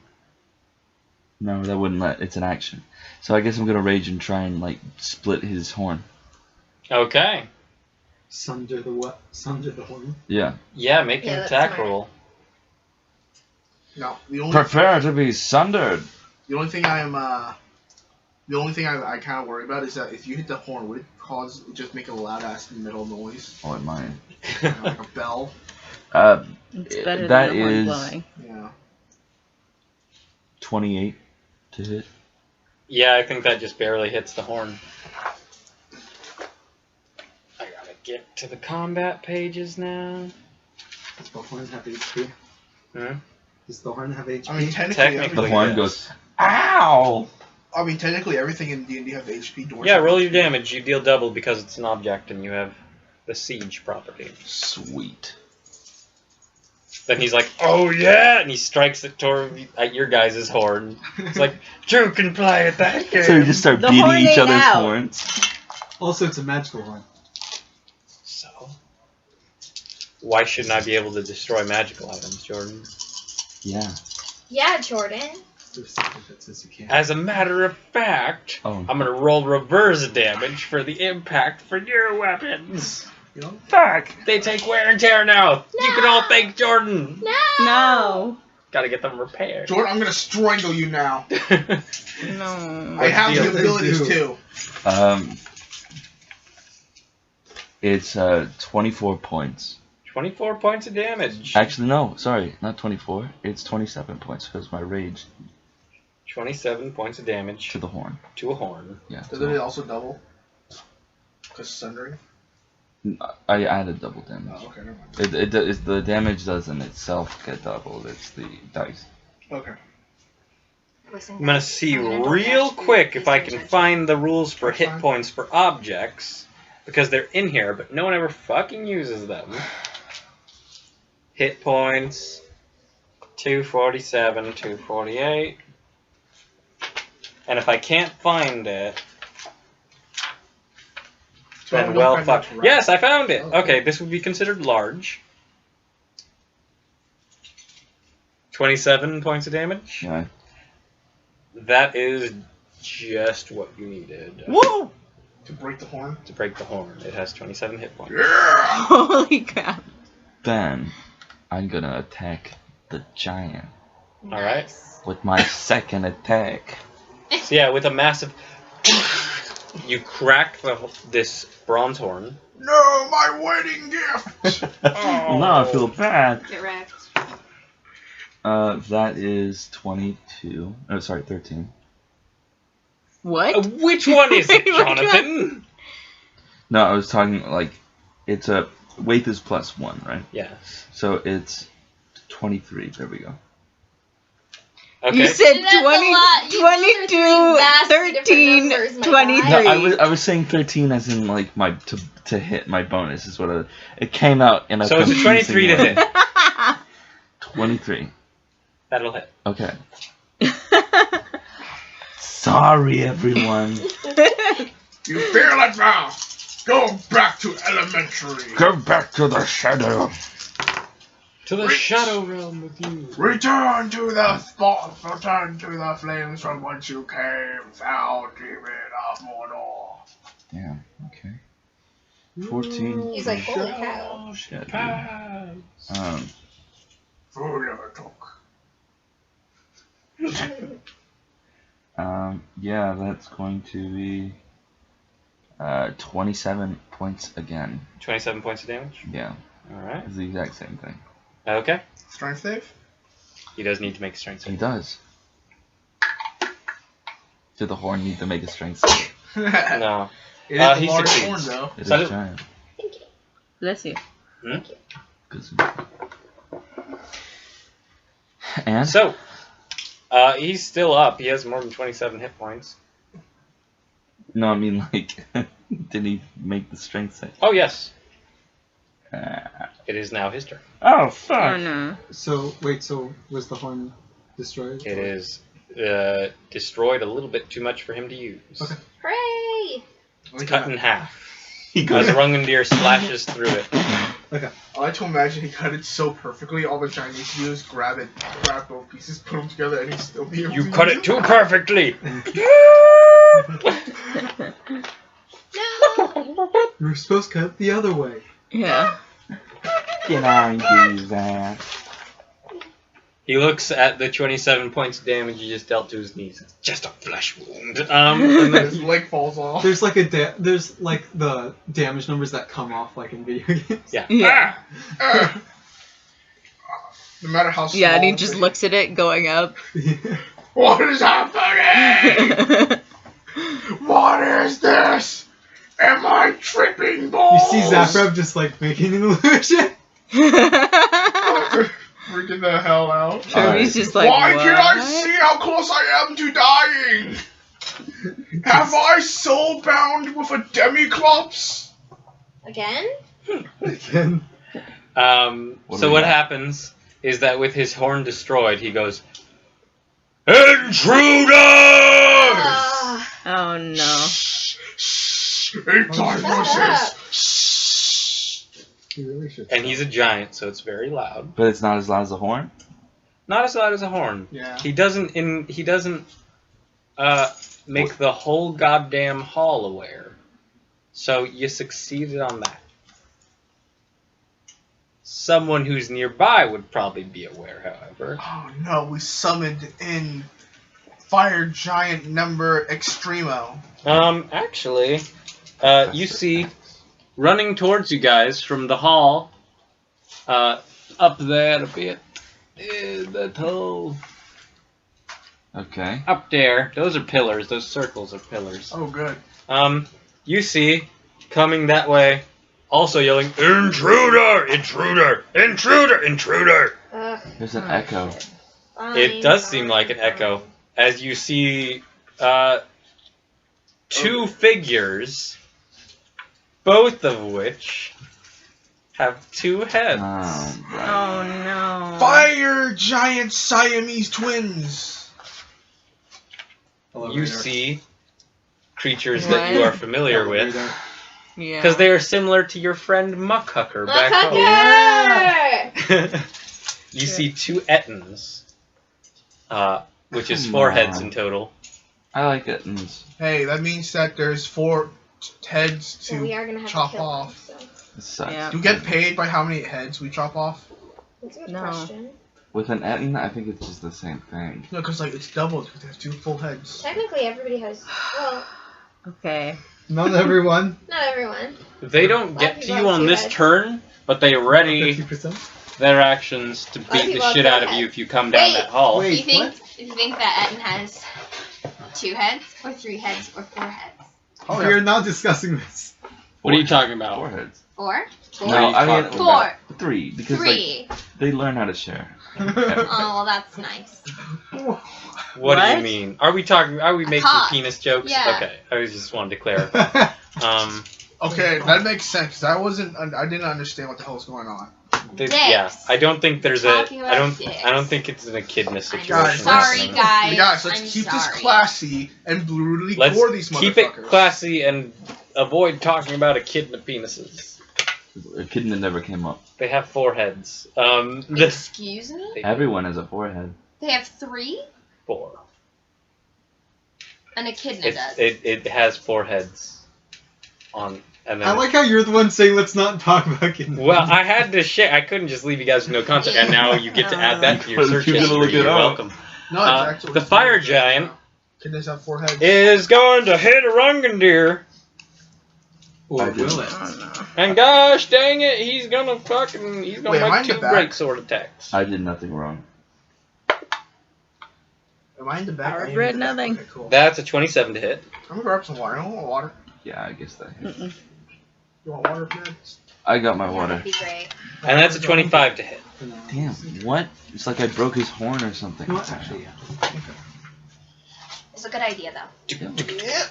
No, that wouldn't let. It's an action. So I guess I'm gonna rage and try and like split his horn. Okay. Sunder the what? Sunder the horn. Yeah. Yeah, make an Yeah, that's attack smart. roll. No, the only Prepare to be sundered. the only thing I kind of worry about is that if you hit the horn, would it just make a loud ass metal noise, Oh, mine. like a bell? It's better That than the horn is- blowing. Yeah. 28 to hit. Yeah, I think that just barely hits the horn. I gotta get to the combat pages now. Does the horn have HP? Hmm? Does the horn have HP? I mean, technically, Technically. everything, The horn yes. goes, ow! I mean, technically, everything in D&D have HP. Doors Yeah, have roll your HP. damage. You deal double because it's an object and you have the siege property. Sweet. Then he's like, oh yeah! And he strikes it at your guys' horn. It's like, Drew can play at that game. So you just start The beating horn each ain't other's out. horns. Also, it's a magical horn. So, why shouldn't I be able to destroy magical items, Jordan? Yeah. Yeah, Jordan. There's something that says you can't. As a matter of fact, Oh. I'm gonna roll reverse damage for the impact for your weapons. You know? Fuck! They take wear and tear now. You can all thank Jordan. No. No. Gotta get them repaired. Jordan, I'm gonna strangle you now. No. I have deal? the abilities They too. It's 24 points. 24 points of damage. Actually, no, sorry, not 24. It's 27 points because my rage 27 points of damage to the horn. to a horn. Yeah. Does it also double? Because sundering? I added double damage. Oh, okay, never mind. The damage doesn't itself get doubled. It's the dice. Okay. Listen, I'm gonna guys, see I'm gonna go real back to quick if I these can intentions. find the rules for That's hit fine. points for objects, because they're in here, but no one ever fucking uses them. Hit points, 247, 248. And if I can't find it, So then I well don't fuck. find much Yes, I found it! Okay. Okay, this would be considered large. 27 points of damage. Yeah. That is just what you needed Woo! to break the horn. to break the horn. It has 27 hit points. Yeah! Holy crap. Then I'm gonna attack the giant Alright. Nice. with my second attack. So yeah, with a massive, you crack this bronze horn. No, my wedding gift! Now I feel bad. Get wrecked. That is 22. Oh, sorry, 13. What? Which one is it, Which one? Jonathan? No, I was talking like it's a weight is plus 1, right? Yes. So it's 23. There we go. Okay. You said That's a lot. You- those are 22, three vastly different 13, numbers, my 23. guy. No, I was saying 13 as in like my to hit my bonus is what it came out in a So it's a confusing 23 to way. hit. 23. That'll hit. Okay. Sorry, everyone. You feel it now! Go back to elementary! Go back to the shadow. To the Reach. shadow realm with you. Return to the spot, return to the flames from whence you came, thou demon of Mordor. Yeah. Okay. 14. He's like, holy cow. Yeah, dude. Who never took? Yeah, that's going to be 27 points again. 27 points of damage. Yeah, Alright. it's the exact same thing. Okay. Strength save? He does need to make a strength He save. does. Did the horn need to make a strength save? No. It is a he large succeeds. horn, though. It is So- giant. Bless you. Good. And So, he's still up. He has more than 27 hit points. no, I mean like, did he make the strength save? Oh, yes. Ah. It is now his turn. Oh Oh fuck! no. So, wait, so was the horn destroyed? It is destroyed a little bit too much for him to use. Okay. Hooray! It's cut in half. He As goes. Rungandir splashes through it. Okay. I like to imagine he cut it so perfectly, all the giant needs to do is grab both pieces, put them together, and he'd still be able You to cut use it too perfectly! No! You were supposed to cut it the other way. Yeah. Can I do that? He looks at the 27 points of damage he just dealt to his knees. It's just a flesh wound. And then His leg falls off. There's like there's like the damage numbers that come off like in video games. yeah. Yeah. No matter how small. Yeah, and he it just is. looks at it going up. What is happening? What is this? Am I tripping balls? You see Zaphrav just like making an illusion. Freaking the hell out. Kirby's just like, Why what? can't I see how close I am to dying? Have I soul bound with a demiclops? Again? Again. So what happens is that with his horn destroyed, he goes, Intruders! Oh no. Eight times He really should. And he's a giant, so it's very loud. But it's not as loud as a horn? Not as loud as a horn. Yeah. He doesn't make the whole goddamn hall aware. So you succeeded on that. Someone who's nearby would probably be aware, however. Oh no, we summoned in fire giant number Extremo. Actually, you see, running towards you guys from the hall, up there a bit, that hole. Okay. Up there, those are pillars, those circles are pillars. Oh good. You see, coming that way, also yelling, Intruder! Intruder! Intruder! Intruder! There's an echo. It does seem like an echo, as you see, two figures, both of which have two heads. Right. Oh no. Fire giant Siamese twins. You see creatures that you are familiar with, Yeah. because they are similar to your friend Muckhucker back home. Muckhucker! You see two Ettins, which is Come 4 heads on. in total. I like it. And Hey, that means that there's 4 heads So we to are gonna have chop to kill off. them, so. it sucks. Yeah. Do we get paid by how many heads we chop off? That's a good No. question. With an Etin, I think it's just the same thing. No, because like it's doubled because they have 2 full heads. Technically, everybody has. Well, Okay. Not everyone. not everyone. They don't Why get do to you you want on two this heads? turn, but they ready 50%. their actions to Why do beat you the want shit two out of heads? you if you come down Wait. that hall. Wait. Do you what? think that Etten has 2 heads, or 3 heads, or 4 heads? Oh, We yeah. are not discussing this. What are you talking about? 4 heads. 4? 4? No, No, I mean talking 4. 3 because like 3. they learn how to share. Oh, well, that's nice. What do you What? mean? Are we making Cock. penis jokes? Yeah. Okay, I just wanted to clarify. Okay, that makes sense. 'Cause I didn't understand what the hell's going on. Yeah, I don't think there's Talking I about don't think it's an echidna situation. Guys, Sorry, Let's- guys. Guys, let's I'm keep this sorry. classy and brutally Let's gore these motherfuckers. keep it classy and avoid talking about echidna penises. Echidna never came up. They have 4 heads. Excuse me? Everyone has a 4 head. They have 3? 4. An echidna does. It has 4 heads. On and then. I like how you're the one saying let's not talk about kidnapping. Well, I had to share. I couldn't just leave you guys with no context, and now you get to add that to your But search you're gonna history. look it You're up. welcome. No, it's actually The fire giant Kidneys have 4 heads. is going to hit a Rungandir, Or I did. will it? Oh no. and gosh dang it, he's gonna Wait, am I make in the 2 back? break sword attacks. I did nothing wrong. Am I in the back? I am in regret the back. nothing. Okay, cool. That's a 27 to hit. I'm gonna grab some water. I don't want water. Yeah, I guess that hit. Mm-mm. You want water, man? I got my Yeah, water. that'd be great. And that's a 25 to hit. Damn, what? It's like I broke his horn or something. No, actually, yeah. It's a good idea, though. Yeah.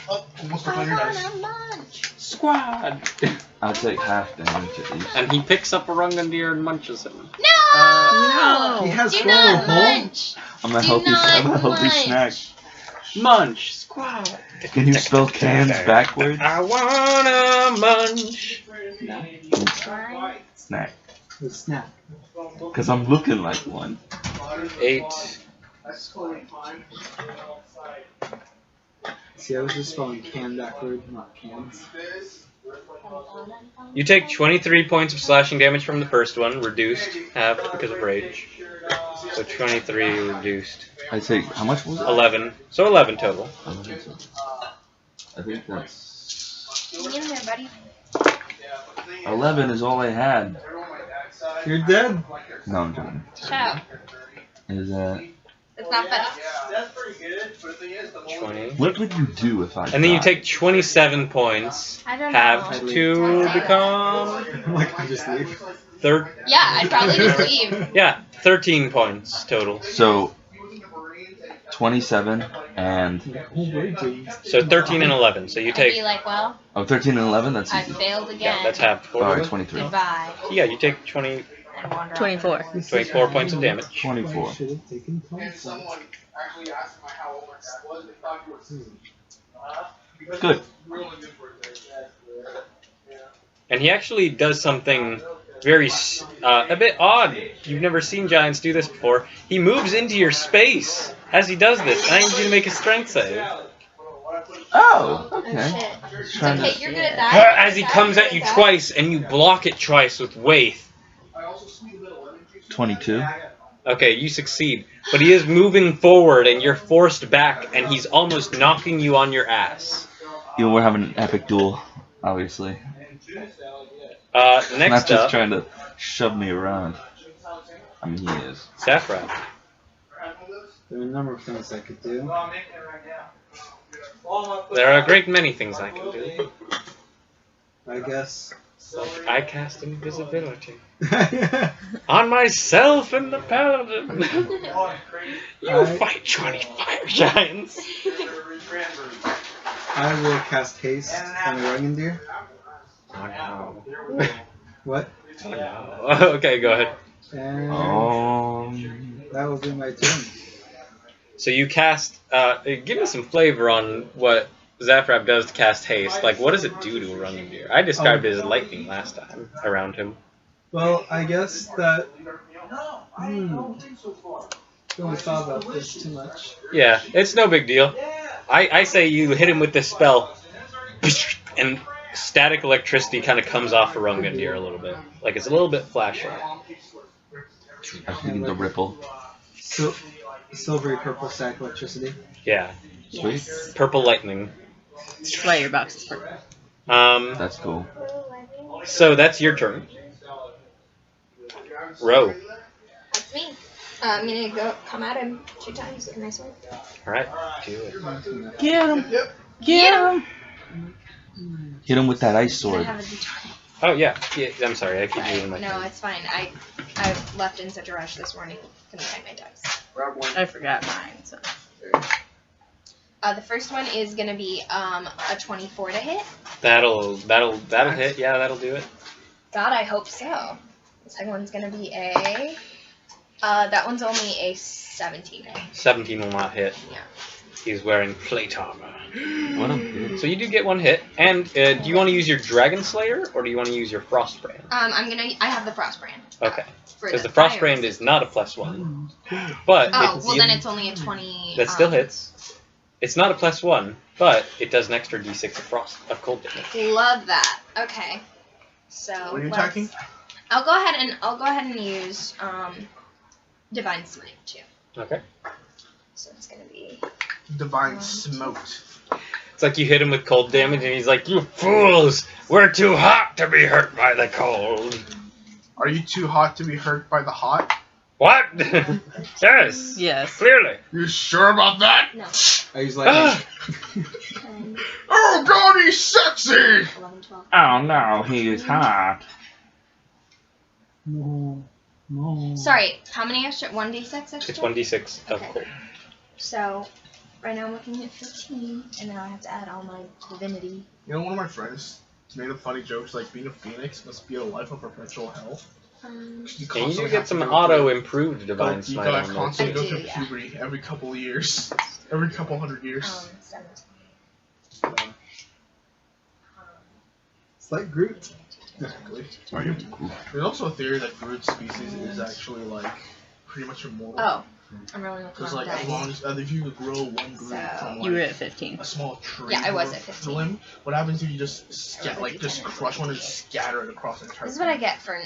Oh, almost I 100 dice. want a munch. Squad! I'll take half damage at least. And he picks up a Rungandir and munches him. No! No. He has Do 4 not holes. munch. I'm a Do healthy, not I'm a healthy munch. snack. Munch! Squad! Can you spell cans backwards? I wanna munch! Snack. The snack. Because I'm looking like one. 8. See, I was just spelling can backward, not cans. You take 23 points of slashing damage from the first one, reduced half because of rage. So 23 reduced. I take, how much was it? 11. So 11 total. I think that's... Get in there, buddy. 11 is all I had. You're dead. No, I'm joking. Shut up. Is that It's not bad. That's pretty good. But the thing is, the more 20. What would you do if I And then you died? take 27 points. I don't know. Have to become Like, I just leave. Yeah, I'd probably just leave. Yeah, 13 points total. So, 27 and... So 13 and 11. So you I'd be take. like, well, Oh, 13 and 11? That's I easy. failed again. Yeah, that's half. Alright, 23. Goodbye. Yeah, you take 20, And wander off. 24. 24 points of damage. 24. Should have taken And someone actually asked me how old my dad was, and they thought he was because Good. it was really good for his age. Yeah. And he actually does something very a bit odd. You've never seen giants do this before. He moves into your space as he does this. I need you to make a strength save. Oh, Oh, okay. shit. Just It's trying okay, to... you're good at that. As he comes at you twice, and you block it twice with Waith. 22. Okay, you succeed. But he is moving forward, and you're forced back, and he's almost knocking you on your ass. You know, we're having an epic duel, obviously. Next Not just up, trying to shove me around. I mean, he is. Saffron. There are a number of things I could do. There are a great many things I can do. I guess. Like I cast invisibility on myself and the paladin. You fight 25 giants. I will cast haste on the Rungendeer. Oh no. What? Oh, no. Okay, go ahead. And that will be my turn. So you cast. Give me some flavor on what Zafrab does to cast haste. Like, what does it do to a running deer? I described it as lightning last time around him. Well, I guess that. Don't thought about this too much. Yeah, it's no big deal. I say you hit him with this spell, and static electricity kind of comes off a Rungan a little bit. Like, it's a little bit flashy. I think the ripple. Silvery purple stack electricity. Yeah. Sweet. Purple lightning. That's why your box is purple. That's cool. So that's your turn. Row. That's me. I'm gonna go come at him 2 times with my sword. Alright, do it. Get him! Get him! Hit him with that ice I sword. have a D20. Oh, yeah. I'm sorry, I keep using my No, it's fine. I left in such a rush this morning. Couldn't type my text. I forgot mine, so. The first one is gonna be a 24 to hit. That'll hit. Yeah, that'll do it. God, I hope so. The second one's gonna be a. That one's only a 17 to hit. 17 will not hit. Yeah. He's wearing plate armor. What a bitch. So you do get 1 hit. And do you want to use your Dragon Slayer or do you want to use your Frost Brand? I have the Frost Brand. Okay. For Because the Frost fire Brand resist- is not a +1. But Oh, well then it's only a 20. that still hits. It's not a +1, but it does an extra d6 of cold damage. Love that. Okay. So. What are you let's- attacking? I'll go ahead and use Divine Smite too. Okay. So it's gonna be. Divine Smote. It's like you hit him with cold damage and he's like, "You fools! We're too hot to be hurt by the cold." Are you too hot to be hurt by the hot? What? Yes. Yes. Clearly. You sure about that? No. I use lightning. 10, Oh god, he's sexy! 11, 12. Oh no, he is hot. No. Sorry, how many extra? 1d6 extra? It's 1d6 of Okay. cold. So, right now I'm looking at 15, and now I have to add all my divinity. You know, one of my friends made a funny joke, like being a phoenix must be a life of perpetual hell. You And you do constantly get have some to go auto through- improved Divine You Smite gotta on there constantly too. I go do, through yeah. puberty every couple of years. Every couple 100 years. 17. It's like Groot. Exactly. There's also a theory that Groot's species is actually like pretty much immortal. Oh, I'm rolling with Because one like as dice. long as if you could grow one Groot So- from You were like at 15. a small tree, Yeah, I was to at 15. limb, what happens if you just just crush one and scatter it across the entire? This is what I get for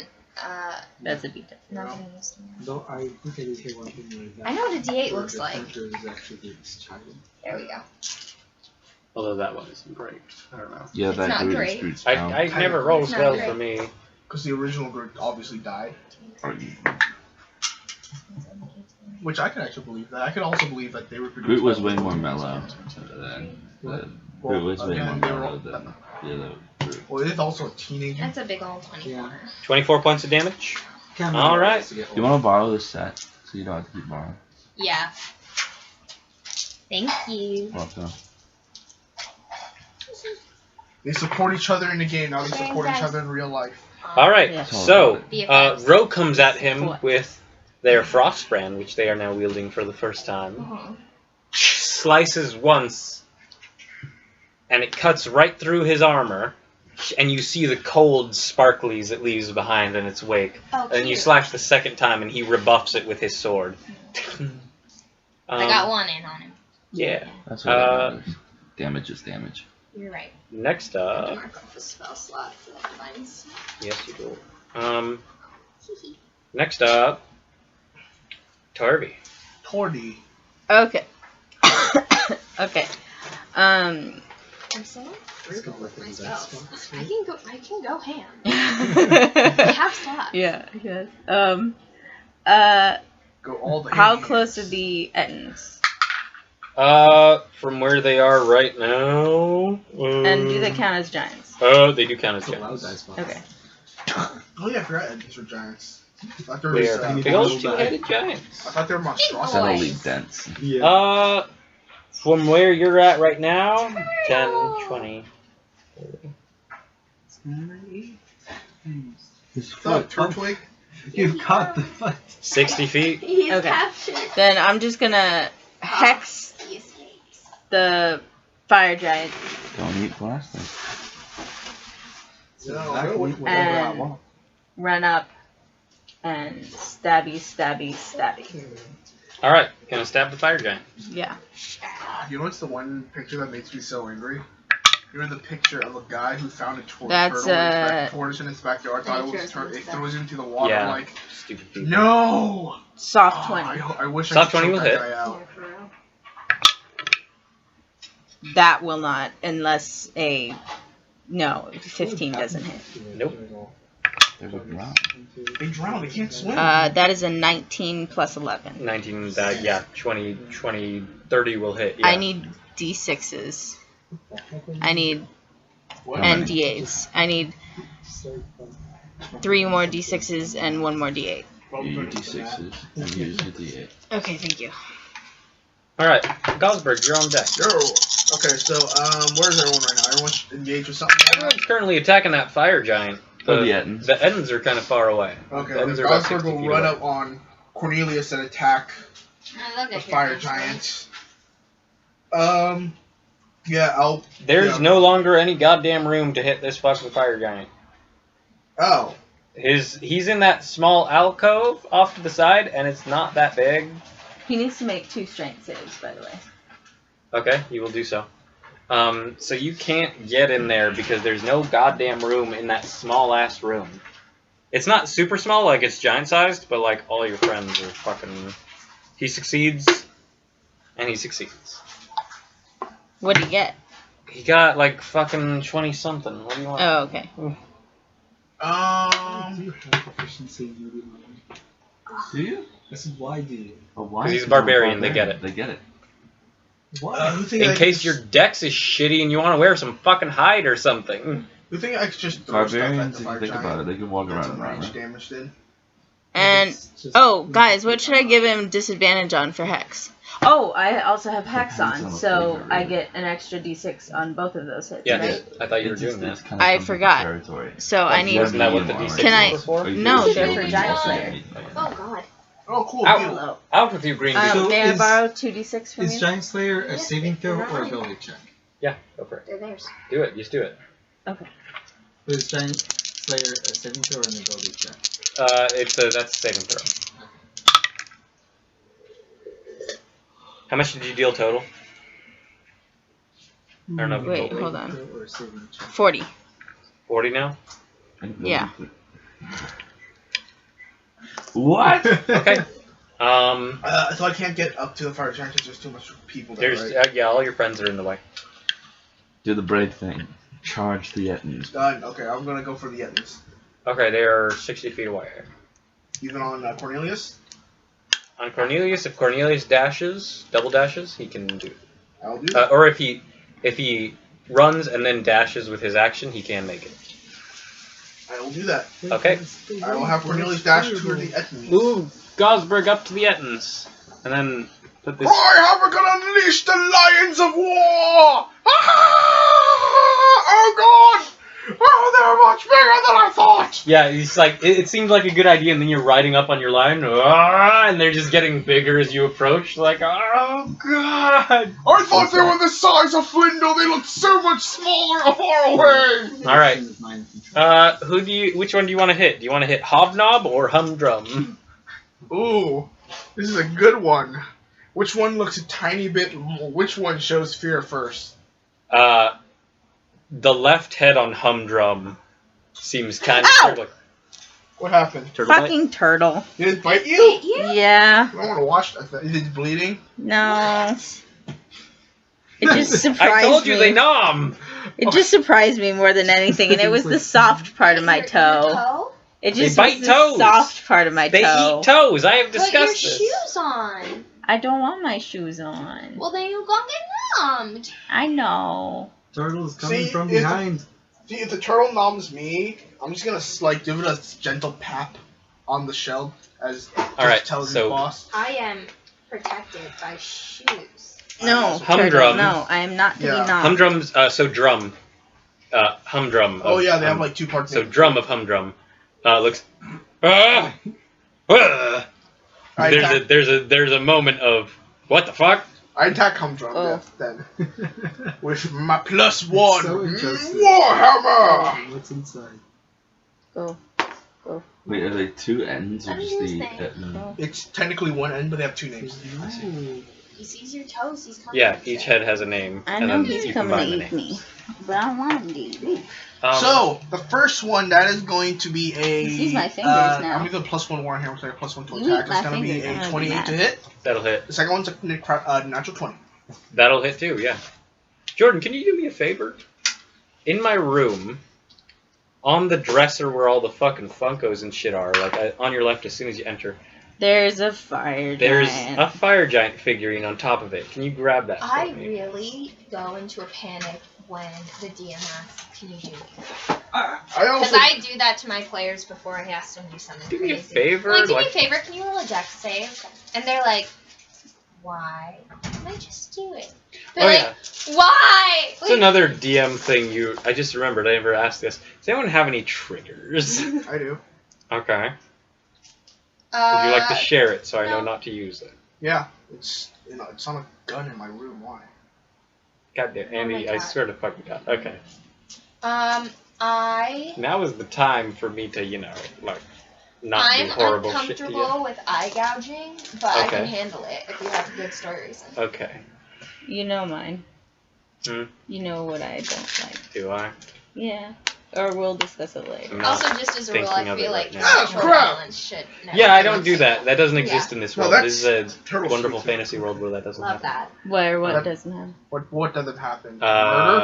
That's a D10. not getting used to that. Though I think I did hear one thing like that. I know what a D8 looks The like. hunter is actually this child. There we go. Although that one isn't great. I don't know. Yeah, It's that not Groot great. is Groot's I pound. never rolls It's not well great. for me. Because the original Groot obviously died. Which I could actually believe that. I could also believe that they were produced. Groot was by way more Disney. mellow than. Well, Groot was way more again, they were- mellow than the other Groot. Well, it is also a teenager. That's a big old 24. Yeah. 24 points of damage. Can't All remember right. ways to get Do you want to borrow this set so you don't have to keep borrowing? Yeah. Thank you. Welcome. They support each other in the game. Now they Thanks, support each guys. other in real life. All right. Yeah. So, BFFs. Ro comes at him What? with their frost brand, which they are now wielding for the first time. Uh-huh. Slices once, and it cuts right through his armor, and you see the cold sparklies it leaves behind in its wake. Oh, And you cute. slash the second time, and he rebuffs it with his sword. I got one in on him. Yeah. That's what matters. Damage is damage. You're right. Next I up, have to mark off a spell slot for the divines. yes, you do. Next up, Tarby. Tordy. Okay. Okay. I'm so Let's go frugal with with my the best spells. ones, I right? can go ham. I yeah. have slots. Yes. Go all the How hand close are hands. the Ettins? From where they are right now. And do they count as giants? Oh, they do count as It's a loud giants. dice box. Okay. Oh yeah, I forgot Eddies were giants. I thought they were, They are Need big to old roll two-headed giants. I thought they were monstrosities. Oh, That'll boys. leave dents. Yeah. From where you're at right now, 10, 20. His So, Turtwig. You caught the foot. 60 feet. He's Okay. captured. Then I'm just gonna hex He escapes. the fire giant Don't eat plastic. No, Exactly whatever whatever I and want. run up and stabby. All right, gonna stab the fire giant. Yeah. You know what's the one picture that makes me so angry? You know the picture of a guy who found a That's, tortoise in his backyard. Thought it was it throws into the water. Yeah. Like, Stupid people. no. Soft Oh, 20. I wish Soft I could 20 will choke that hit. guy out. Yeah, for real. That will not, unless a. No, 15 doesn't hit. Nope. There's a drown. They drown. They can't swim. That is a 19 plus 11. 19, yeah, 20, 30 will hit. Yeah. I need d6s. I need What? and d8s. I need 3 more d6s and 1 more d8. You use D6s and use your D8. Okay, thank you. All right, Gosberg, you're on deck. Yo. Okay, so where's everyone right now? Everyone's engaged with something. Everyone's currently attacking that fire giant. Oh, the Ettins. The Ettins are kind of far away. Okay, The then Ettins are about Gosford 60 will feet run away. up on Cornelius and attack I look the at your fire face, giant. Yeah, I'll. There's yeah. no longer any goddamn room to hit this fucking fire giant. Oh. He's in that small alcove off to the side, and it's not that big. He needs to make 2 strength saves, by the way. Okay, you will do so. So you can't get in there because there's no goddamn room in that small ass room. It's not super small, like it's giant sized, but like all your friends are fucking. He succeeds, and he succeeds. What do you get? He got like fucking 20 something. What do you want? Oh, okay. Do you have proficiency in Moody Mind? Do you? I said, why do you? Oh, why? 'Cause he's is a he barbarian, they get it. They get it. Why? Who think In I case could your just- dex is shitty and you want to wear some fucking hide or something. Who think I could just throw stuff at Barbarians, the if fire you think giant? about it, they can walk That's around some in armor. range damage did. And It's just- oh, guys, what should I give him disadvantage on for hex? Oh, I also have hex Depends on on, the so flavor, I really. get an extra d6 on both of those hits, Yeah, right? I thought you were It's doing just- that. it's kind of I from forgot. Territory. So I need. Wasn't that what the Medium D6 armor. Can I- were for? Or you No, could they're just for go giant with slayer. medium. Oh god. Oh, cool. Ow. Deal. Hello. Out with you, Green Beetle. So May I is- borrow 2d6 from Is you? Giant Slayer a saving throw or ability check? Yeah, go for it. They're theirs. Do it. Just do it. Is Giant Slayer a saving throw or an ability check? That's a saving throw. How much did you deal total? I don't know if you Wait, told me. hold on. Throw or saving check? 40. 40 now? Yeah. What? Okay. So I can't get up to the fire giant because there's too much people there, There's right? yeah, all your friends are in the way. Do the brave thing. Charge the Ettins. Done. Okay, I'm gonna go for the Ettins. Okay, they are 60 feet away. Even on Cornelius? On Cornelius, if Cornelius dashes, double dashes, he can do it. I'll do that. Or if he runs and then dashes with his action, he can make it. I will do that. Okay. I will have Cornelius dash to the Ettins. Move Gosberg up to the Ettins. And then put this... I have gonna unleash the lions of war! Oh god! Oh, they're much bigger than I thought! Yeah, it's like, it seemed like a good idea, and then you're riding up on your lion, and they're just getting bigger as you approach, like, oh god! I thought they were the size of Flindle, they look so much smaller far away! Alright. Which one do you want to hit? Do you want to hit Hobnob or Humdrum? Ooh, this is a good one. Which one looks a tiny bit, which one shows fear first? The left head on Humdrum seems kind of Ow! like... What happened? Turtle bite? Fucking turtle. Did it bite you? Yeah. I don't want to watch that. Is it bleeding? No. It just surprised me. I told you they nom! It just surprised me more than anything, and it was the soft part of my toe. It just They bite was the toes. soft part of my They toe. eat toes! I have Put your discussed this. shoes on. I don't want my shoes on. Well, then you gonna get numbed. I know. Turtle is coming See, from if- behind. See, if the turtle noms me, I'm just gonna like give it a gentle pap on the shell as Alright, tells his so- boss. I am protected by shoes. No, Humdrum. turtle, no, I am not to Yeah. be knocked. Humdrum's, drum. Humdrum. Oh of yeah, they have Hum- like two parts. So drum of Humdrum. Looks... Ah! Ah! I attack, There's a moment of... What the fuck? I attack Humdrum Oh. then with my +1 So interesting. Warhammer. What's inside? Go. Wait, are they two ends or What just is the this thing? end? It's technically one end, but they have two names. Ooh. He sees your toes. He's coming. Yeah, to each get head has a name. I and know then he's you coming to combine the eat names. me, but I don't want him to eat me. So the first one that is going to be a. Use my fingers now. I'm using a +1 Warhammer, so I have +1 to You attack. eat It's my gonna be fingers, I'm a gonna 28 be to mad. hit. That'll hit. The second one's a natural 20. That'll hit too, yeah. Jordan, can you do me a favor? In my room, on the dresser where all the fucking Funkos and shit are, like on your left as soon as you enter, There's a fire there's giant. a fire giant figurine on top of it. Can you grab that for I me? really go into a panic when the DM asks, "Can you do it?" I Because also. I do that to my players before I ask them to do something Do me a crazy. favor, I'm like, do me like- a favor, can you roll a dex save? And they're like, why? And I just do it. They're Oh, like, yeah. why? It's Like, another DM thing I just remembered, I never asked this. Does anyone have any triggers? I do. Okay. Would you like to share it so I know no. not to use it? Yeah, it's on a gun in my room. Why? God damn, Andy, I God. swear to fucking God. Okay. I Now is the time for me to, not do I'm horrible shit to uncomfortable you. with eye gouging, but I Okay. can handle it if you have a good story reason. Okay. You know mine. Hmm? You know what I don't like. Do I? Yeah. Or we'll discuss it later. I'm not Also, just as a rule, I thinking of feel it like right now. Ah, sexual crap! violence should never Yeah, I be don't do that. That doesn't exist in this No, world. This is a Turtle wonderful Street. fantasy world where that doesn't Love happen. that. Where what That- doesn't happen? What doesn't happen?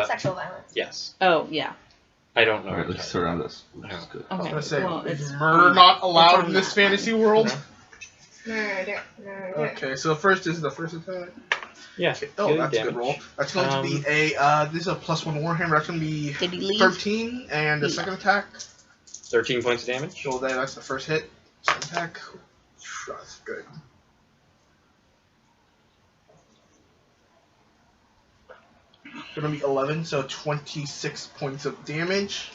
Sexual violence. Yes. Oh, yeah. I don't know. Alright, what let's you're surround us. Which is good. I was Okay. gonna say, Well, is it's murder on not that. allowed It's on in this that fantasy one. world? Murder. Okay, so first is the first attack. Yeah. Oh, Good that's a good damage. roll. That's going to be this is a +1 Warhammer. That's going to be Did he leave? 13, and the Yeah. second attack. 13 points of damage. So that's the first hit. Second attack. That's good. Gonna be 11, so 26 points of damage.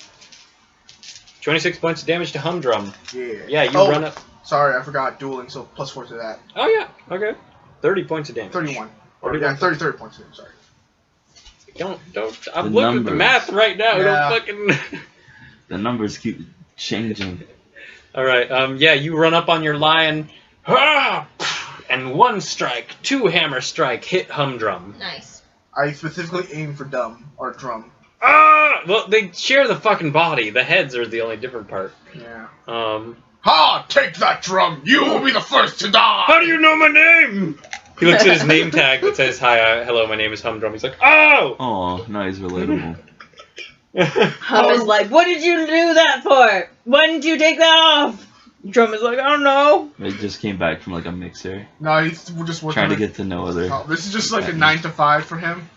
26 points of damage to Humdrum. Yeah. Yeah, you Oh, run up. Sorry, I forgot dueling, so +4 to that. Oh, yeah. Okay. 30 points of damage. 31. Or 31. yeah, 30 points of damage, sorry. Don't. I'm The looking at the numbers. math right now. Yeah. Don't fucking. The numbers keep changing. Alright, yeah, you run up on your lion. Ah! And one strike, two hammer strike, hit Humdrum. Nice. I specifically aim for drum. Ah! Well, they share the fucking body. The heads are the only different part. Yeah. How Ha! Take that drum! You will be the first to die! do you know my name? He looks at his name tag that says, hi, hello, my name is Humdrum. He's like, oh! Oh, now he's relatable. I was like, what did you do that for? Why didn't you take that off? Drum is like, I don't know. It just came back from like a mixer, No, we're just working. trying to get to know other. Oh, this is just like a 9 to 5 for him.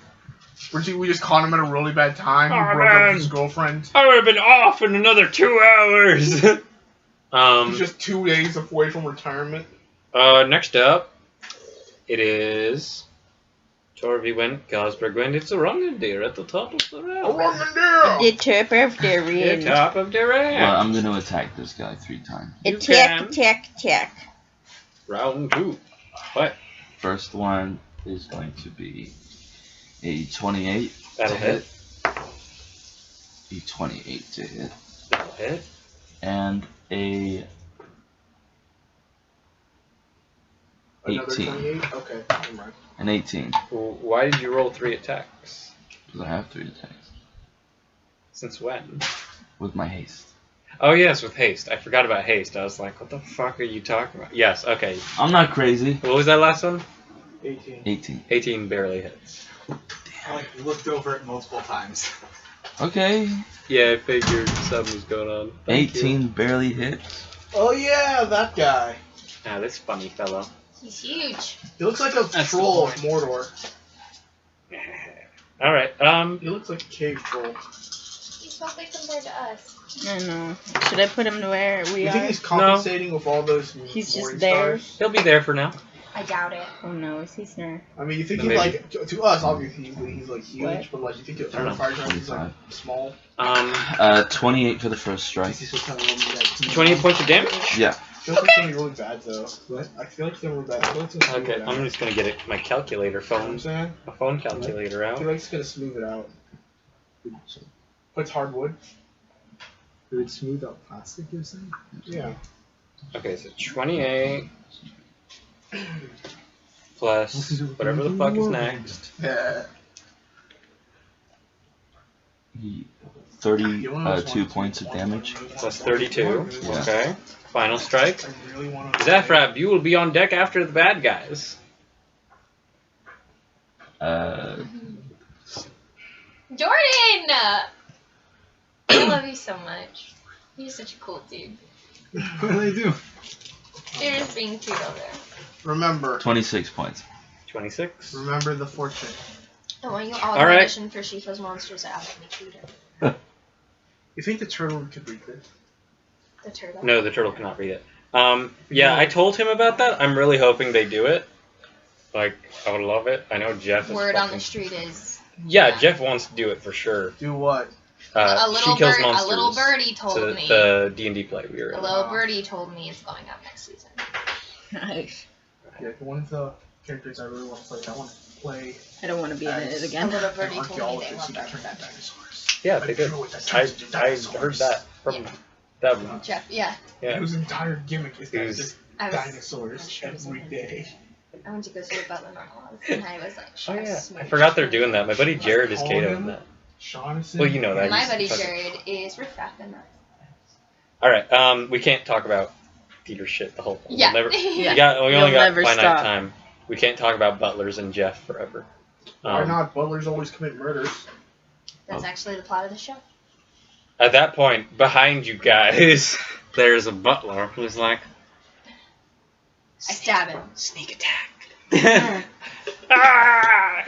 We just caught him at a really bad time. He Oh, broke up man. with his girlfriend. I would have been off in another 2 hours. He's just 2 days away from retirement. Next up, it is Torvi went, Gosberg went. It's a Rongendeer at the top of the round. The top of the The ring. top of the Well, round. I'm gonna attack this guy 3 times. Attack. Round 2. What? First one is going to be a 28 That'll to hit. A 28 to hit. That'll hit. And a Another 18. 28? Okay, never mind. An 18. Well, why did you roll 3 attacks? Because I have 3 attacks. Since when? With my haste. Oh, yes, with haste. I forgot about haste. I was like, what the fuck are you talking about? Yes, okay. I'm not crazy. What was that last one? 18. 18. 18 barely hits. I looked over it multiple times. Okay. Yeah, I figured something was going on. Thank 18 you. barely hits. Oh yeah, that guy. Ah, this funny fellow. He's huge. He looks like a That's troll the of Mordor. Alright, He looks like a cave troll. He's so big compared to us. I know. Should I put him to where we You think are? he's compensating with all those He's just morning there. stars? he'll be there for now. I doubt it. Oh no, is he Snurre? I mean, you think No, he's maybe. like to us obviously he's like huge, What? but like you think I don't know. fire giant he's like 25. small. 28 for the first strike. 28 points of damage? Yeah. I feel like it's gonna be really bad though. What? I feel like it's gonna be really bad. I feel like it's gonna smooth Okay, it out. I'm just gonna get my calculator You know what I'm phone. saying? A phone calculator I out. feel like it's gonna smooth it out. But it's hardwood. It would smooth out plastic, you're saying? Yeah. Okay, so 28 plus whatever the fuck is next. Yeah. 32 points of damage. Plus 32. Yeah. Okay. Final strike. I really want to. Zephrab, you will be on deck after the bad guys. Jordan! I love you so much. You're such a cool dude. What did I do? You're just being cute over there. Remember. 26 points. 26. Remember the fortune. I want you all All to right. audition for Shifa's Monsters out of Tutor. You think the turtle could read this? The turtle. No, the turtle cannot read it. Yeah, I told him about that. I'm really hoping they do it. Like, I would love it. I know Jeff is Word on fucking- the street is Yeah, Jeff wants to do it for sure. Do what? a She little kills bird. monsters. A little birdie told to me. the D&D play we were A in. little birdie told me it's going up next season. Nice. Yeah, one of the characters I really want to play. I want to play I don't want to be in as it again. A little an birdie told me they archaeologist want who that can turn for into that. dinosaurs. Yeah, A they did. druid that I turns into dinosaurs. heard that from Yeah. them. Jeff, yeah. Yeah. Whose entire gimmick is that Who's- just I was. dinosaurs every day. I went to go see the Butler monologue, and I was like, Oh yeah, smooch. I forgot they're doing that. My buddy Jared is Call Kato him. in that. Shaughnessy. Well, you know that. My He's buddy fucking- Jared is Riff Raff and that. All right, we can't talk about theater shit the whole time. Yeah. We'll never, Yeah. we You'll only got never finite stop. time. We can't talk about butlers and Jeff forever. Why not? Butlers always commit murders. That's actually the plot of the show. At that point, behind you guys, there's a butler who's like, I stab him. sneak attack. Ah!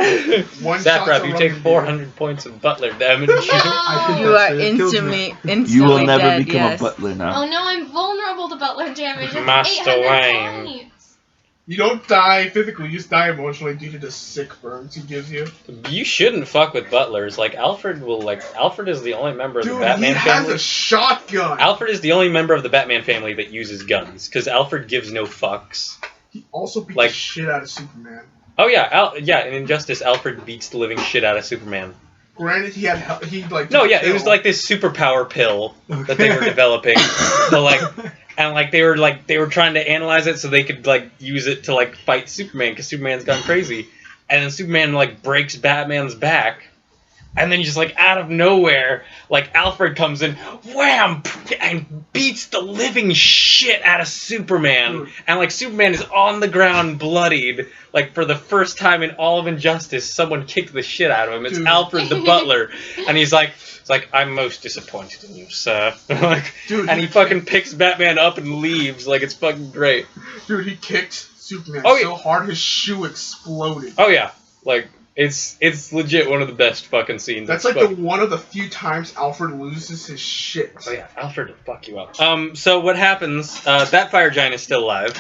One shot's Zaprab, a you take Roman 400 points of butler damage. I think You that's are it. It kills me. instantly You will never dead, become yes. a butler now. Oh no, I'm vulnerable to butler damage. It's Master 800 Wayne. points. You don't die physically, you just die emotionally due to the sick burns he gives you. You shouldn't fuck with butlers. Like Alfred is the only member of the Dude, Batman he has family. a shotgun! Alfred is the only member of the Batman family that uses guns, because Alfred gives no fucks. He also beat Like- the shit out of Superman. Oh yeah, in Injustice, Alfred beats the living shit out of Superman. Granted, he like... No, took yeah, a it was pill. like this superpower pill that they were developing. So like, and they were trying to analyze it so they could like use it to like fight Superman because Superman's gone crazy, and then Superman like breaks Batman's back, And then just like out of nowhere, like Alfred comes in, wham, and beats the living shit out of Superman. Dude. And like Superman is on the ground, bloodied. Like for the first time in all of Injustice, someone kicked the shit out of him. It's Dude. Alfred the butler, and he's like, I'm most disappointed in you, sir. Like, Dude, and he fucking picks Batman up and leaves. Like it's fucking great. Dude, he kicked Superman Oh, yeah. so hard his shoe exploded. Oh yeah, like. It's legit one of the best fucking scenes. That's It's like fucking- one of the few times Alfred loses his shit. Oh yeah, Alfred will fuck you up. So what happens, that fire giant is still alive.